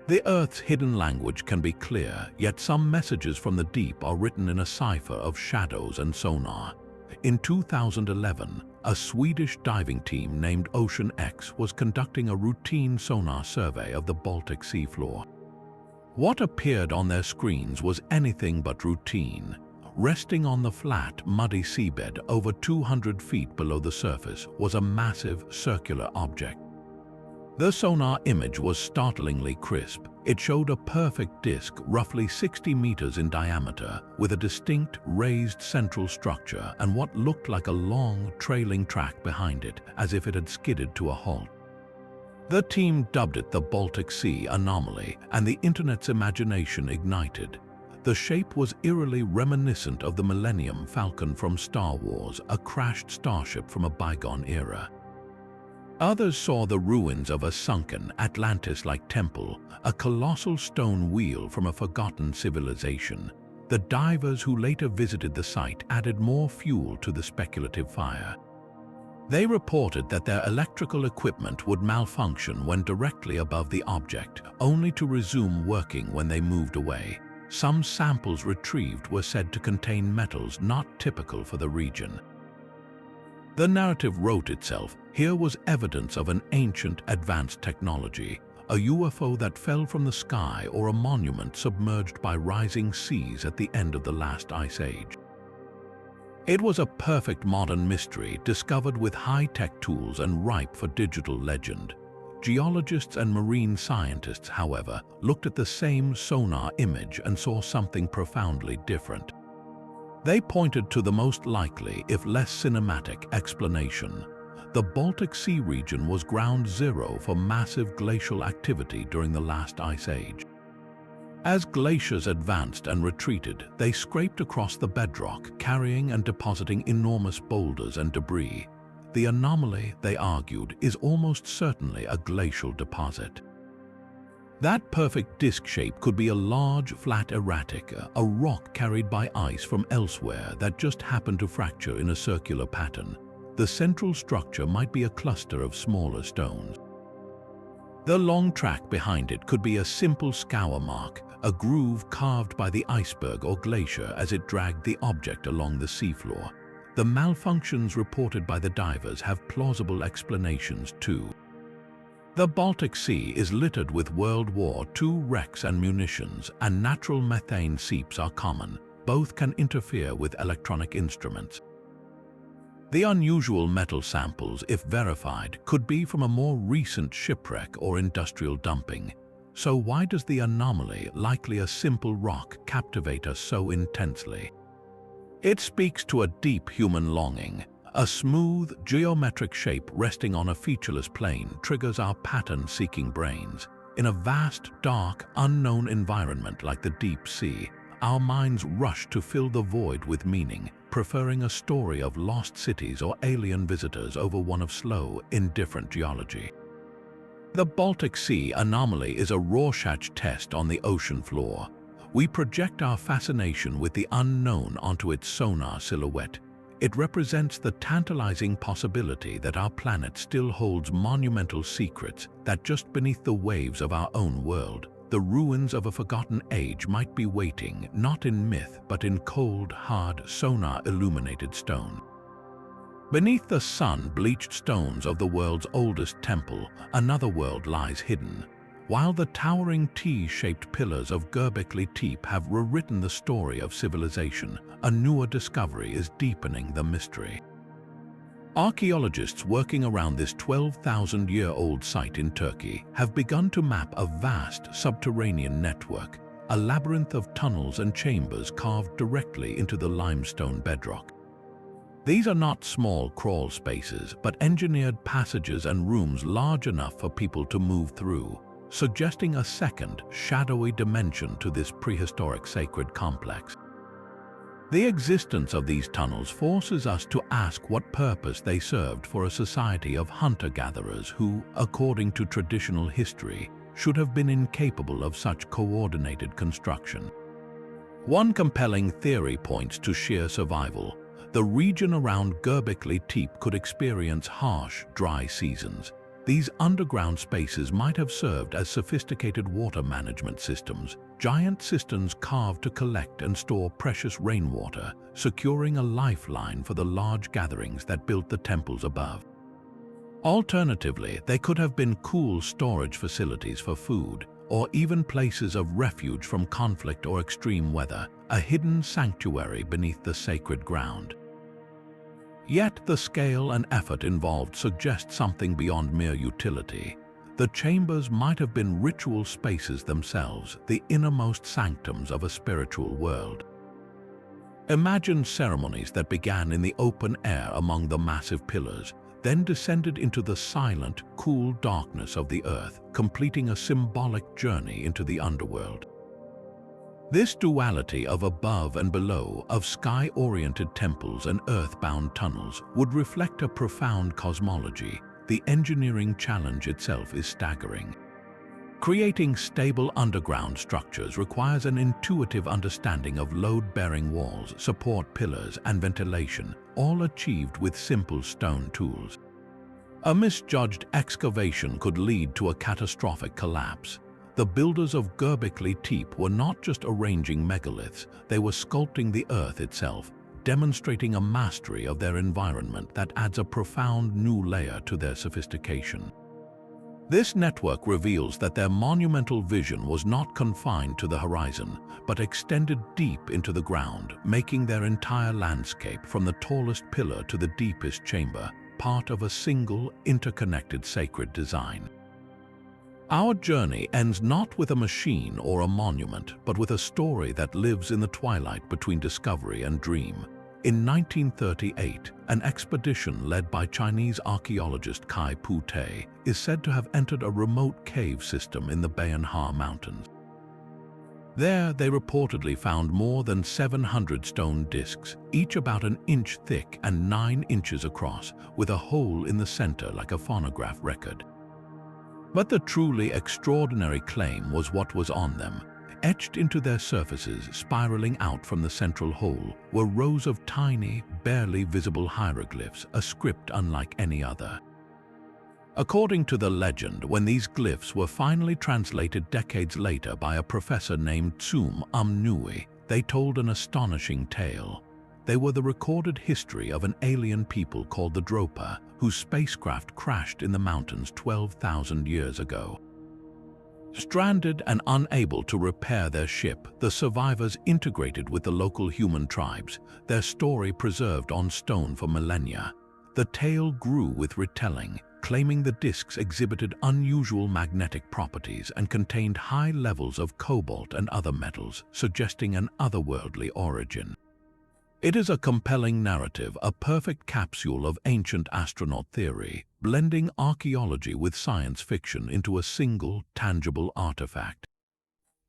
The Earth's hidden language can be clear, yet some messages from the deep are written in a cipher of shadows and sonar. In 2011, a Swedish diving team named Ocean X was conducting a routine sonar survey of the Baltic Sea floor. What appeared on their screens was anything but routine. Resting on the flat, muddy seabed over 200 feet below the surface was a massive, circular object. The sonar image was startlingly crisp. It showed a perfect disk, roughly 60 meters in diameter, with a distinct, raised central structure and what looked like a long, trailing track behind it, as if it had skidded to a halt. The team dubbed it the Baltic Sea Anomaly, and the internet's imagination ignited. The shape was eerily reminiscent of the Millennium Falcon from Star Wars, a crashed starship from a bygone era. Others saw the ruins of a sunken, Atlantis-like temple, a colossal stone wheel from a forgotten civilization. The divers who later visited the site added more fuel to the speculative fire. They reported that their electrical equipment would malfunction when directly above the object, only to resume working when they moved away. Some samples retrieved were said to contain metals not typical for the region. The narrative wrote itself. Here was evidence of an ancient, advanced technology, a UFO that fell from the sky or a monument submerged by rising seas at the end of the last ice age. It was a perfect modern mystery, discovered with high-tech tools and ripe for digital legend. Geologists and marine scientists, however, looked at the same sonar image and saw something profoundly different. They pointed to the most likely, if less cinematic, explanation. The Baltic Sea region was ground zero for massive glacial activity during the last ice age. As glaciers advanced and retreated, they scraped across the bedrock, carrying and depositing enormous boulders and debris. The anomaly, they argued, is almost certainly a glacial deposit. That perfect disc shape could be a large, flat erratic, a rock carried by ice from elsewhere that just happened to fracture in a circular pattern. The central structure might be a cluster of smaller stones. The long track behind it could be a simple scour mark, a groove carved by the iceberg or glacier as it dragged the object along the seafloor. The malfunctions reported by the divers have plausible explanations too. The Baltic Sea is littered with World War II wrecks and munitions, and natural methane seeps are common. Both can interfere with electronic instruments. The unusual metal samples, if verified, could be from a more recent shipwreck or industrial dumping. So why does the anomaly, likely a simple rock, captivate us so intensely? It speaks to a deep human longing. A smooth, geometric shape resting on a featureless plane triggers our pattern-seeking brains. In a vast, dark, unknown environment like the deep sea, our minds rush to fill the void with meaning, preferring a story of lost cities or alien visitors over one of slow, indifferent geology. The Baltic Sea anomaly is a Rorschach test on the ocean floor. We project our fascination with the unknown onto its sonar silhouette. It represents the tantalizing possibility that our planet still holds monumental secrets, that just beneath the waves of our own world, the ruins of a forgotten age might be waiting, not in myth, but in cold, hard, sonar-illuminated stone. Beneath the sun-bleached stones of the world's oldest temple, another world lies hidden. While the towering T-shaped pillars of Göbekli Tepe have rewritten the story of civilization, a newer discovery is deepening the mystery. Archaeologists working around this 12,000-year-old site in Turkey have begun to map a vast subterranean network, a labyrinth of tunnels and chambers carved directly into the limestone bedrock. These are not small crawl spaces, but engineered passages and rooms large enough for people to move through, suggesting a second, shadowy dimension to this prehistoric sacred complex. The existence of these tunnels forces us to ask what purpose they served for a society of hunter-gatherers who, according to traditional history, should have been incapable of such coordinated construction. One compelling theory points to sheer survival. The region around Göbekli Tepe could experience harsh, dry seasons. These underground spaces might have served as sophisticated water management systems, giant cisterns carved to collect and store precious rainwater, securing a lifeline for the large gatherings that built the temples above. Alternatively, they could have been cool storage facilities for food, or even places of refuge from conflict or extreme weather, a hidden sanctuary beneath the sacred ground. Yet the scale and effort involved suggest something beyond mere utility. The chambers might have been ritual spaces themselves, the innermost sanctums of a spiritual world. Imagine ceremonies that began in the open air among the massive pillars, then descended into the silent, cool darkness of the earth, completing a symbolic journey into the underworld. This duality of above and below, of sky-oriented temples and earth-bound tunnels, would reflect a profound cosmology. The engineering challenge itself is staggering. Creating stable underground structures requires an intuitive understanding of load-bearing walls, support pillars, and ventilation, all achieved with simple stone tools. A misjudged excavation could lead to a catastrophic collapse. The builders of Göbekli Tepe were not just arranging megaliths, they were sculpting the earth itself, demonstrating a mastery of their environment that adds a profound new layer to their sophistication. This network reveals that their monumental vision was not confined to the horizon, but extended deep into the ground, making their entire landscape, from the tallest pillar to the deepest chamber, part of a single, interconnected sacred design. Our journey ends not with a machine or a monument, but with a story that lives in the twilight between discovery and dream. In 1938, an expedition led by Chinese archaeologist Kai Pu-te is said to have entered a remote cave system in the Bayan Mountains. There, they reportedly found more than 700 stone discs, each about an inch thick and 9 inches across, with a hole in the center like a phonograph record. But the truly extraordinary claim was what was on them. Etched into their surfaces, spiraling out from the central hole, were rows of tiny, barely visible hieroglyphs, a script unlike any other. According to the legend, when these glyphs were finally translated decades later by a professor named Tsum Nui, they told an astonishing tale. They were the recorded history of an alien people called the Dropa, whose spacecraft crashed in the mountains 12,000 years ago. Stranded and unable to repair their ship, the survivors integrated with the local human tribes, their story preserved on stone for millennia. the tale grew with retelling, claiming the discs exhibited unusual magnetic properties and contained high levels of cobalt and other metals, suggesting an otherworldly origin. It is a compelling narrative, a perfect capsule of ancient astronaut theory, blending archaeology with science fiction into a single, tangible artifact.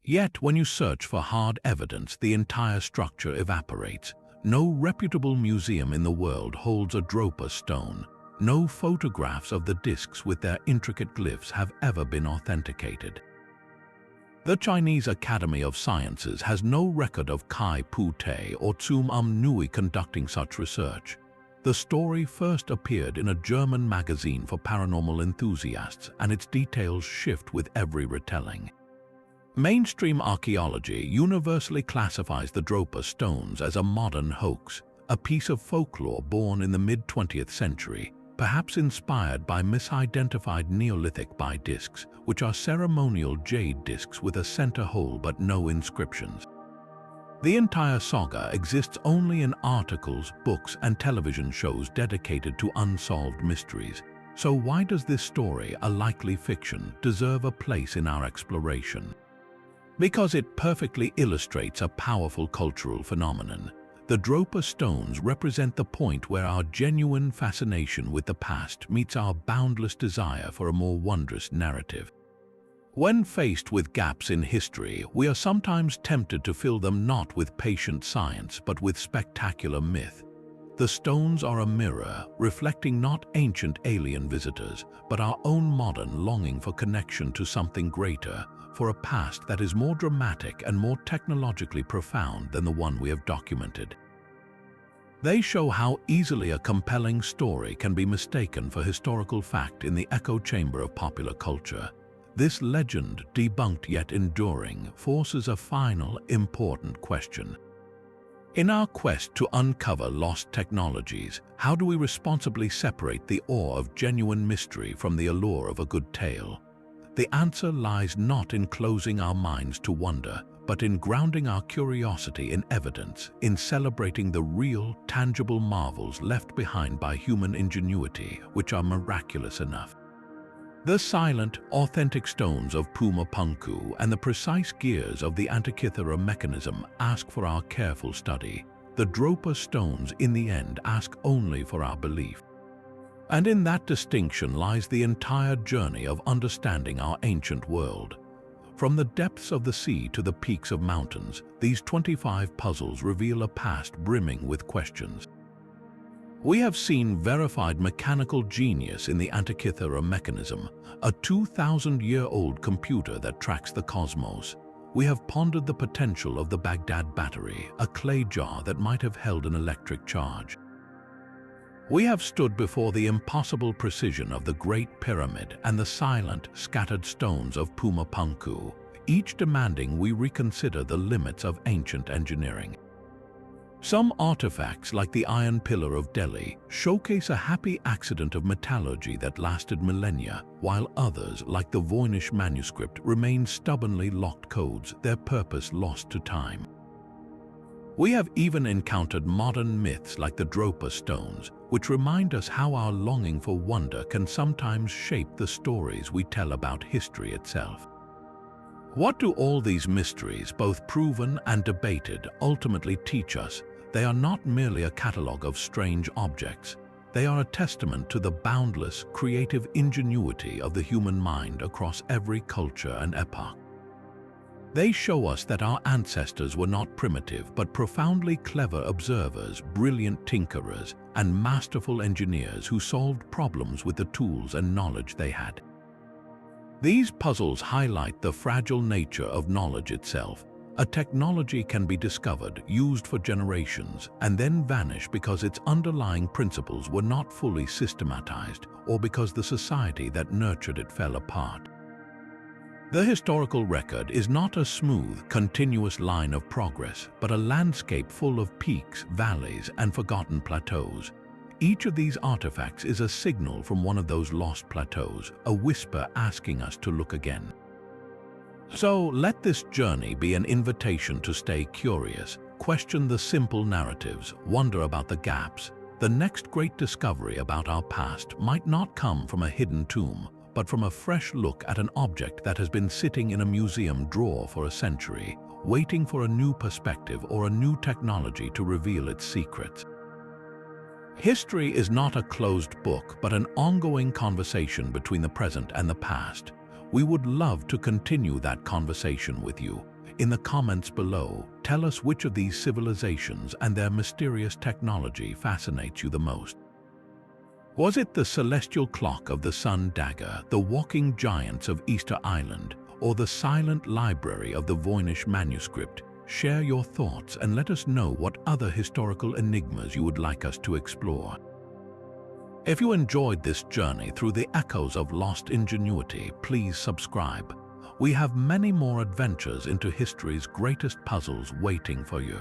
Yet, when you search for hard evidence, the entire structure evaporates. No reputable museum in the world holds a Dropa stone. No photographs of the discs with their intricate glyphs have ever been authenticated. The Chinese Academy of Sciences has no record of Kai Pu Te or Tsum Nui conducting such research. The story first appeared in a German magazine for paranormal enthusiasts, and its details shift with every retelling. Mainstream archaeology universally classifies the Dropa stones as a modern hoax, a piece of folklore born in the mid-20th century, perhaps inspired by misidentified Neolithic discs, which are ceremonial jade discs with a center hole but no inscriptions. The entire saga exists only in articles, books, and television shows dedicated to unsolved mysteries. So why does this story, a likely fiction, deserve a place in our exploration? Because it perfectly illustrates a powerful cultural phenomenon. The Dropa stones represent the point where our genuine fascination with the past meets our boundless desire for a more wondrous narrative. When faced with gaps in history, we are sometimes tempted to fill them not with patient science but with spectacular myth. The stones are a mirror, reflecting not ancient alien visitors, but our own modern longing for connection to something greater, for a past that is more dramatic and more technologically profound than the one we have documented. They show how easily a compelling story can be mistaken for historical fact in the echo chamber of popular culture. This legend, debunked yet enduring, forces a final, important question. In our quest to uncover lost technologies, how do we responsibly separate the awe of genuine mystery from the allure of a good tale? The answer lies not in closing our minds to wonder, but in grounding our curiosity in evidence, in celebrating the real, tangible marvels left behind by human ingenuity, which are miraculous enough. The silent, authentic stones of Puma Punku and the precise gears of the Antikythera Mechanism ask for our careful study. The Dropa stones, in the end, ask only for our belief. And in that distinction lies the entire journey of understanding our ancient world. From the depths of the sea to the peaks of mountains, these 25 puzzles reveal a past brimming with questions. We have seen verified mechanical genius in the Antikythera Mechanism, a 2,000-year-old computer that tracks the cosmos. We have pondered the potential of the Baghdad battery, a clay jar that might have held an electric charge. We have stood before the impossible precision of the Great Pyramid and the silent, scattered stones of Puma Punku, each demanding we reconsider the limits of ancient engineering. Some artifacts, like the Iron Pillar of Delhi, showcase a happy accident of metallurgy that lasted millennia, while others, like the Voynich Manuscript, remain stubbornly locked codes, their purpose lost to time. We have even encountered modern myths like the Dropa stones, which remind us how our longing for wonder can sometimes shape the stories we tell about history itself. What do all these mysteries, both proven and debated, ultimately teach us? They are not merely a catalogue of strange objects. They are a testament to the boundless, creative ingenuity of the human mind across every culture and epoch. They show us that our ancestors were not primitive but profoundly clever observers, brilliant tinkerers, and masterful engineers who solved problems with the tools and knowledge they had. These puzzles highlight the fragile nature of knowledge itself. A technology can be discovered, used for generations, and then vanish because its underlying principles were not fully systematized or because the society that nurtured it fell apart. The historical record is not a smooth, continuous line of progress, but a landscape full of peaks, valleys, and forgotten plateaus. Each of these artifacts is a signal from one of those lost plateaus, a whisper asking us to look again. So let this journey be an invitation to stay curious, question the simple narratives, wonder about the gaps, The next great discovery about our past might not come from a hidden tomb, but from a fresh look at an object that has been sitting in a museum drawer for a century, waiting for a new perspective or a new technology to reveal its secrets. History is not a closed book, but an ongoing conversation between the present and the past. We would love to continue that conversation with you. In the comments below, tell us which of these civilizations and their mysterious technology fascinates you the most. Was it the celestial clock of the sun dagger, the walking giants of Easter Island, or the silent library of the Voynich Manuscript? Share your thoughts and let us know what other historical enigmas you would like us to explore. If you enjoyed this journey through the echoes of lost ingenuity, please subscribe. We have many more adventures into history's greatest puzzles waiting for you.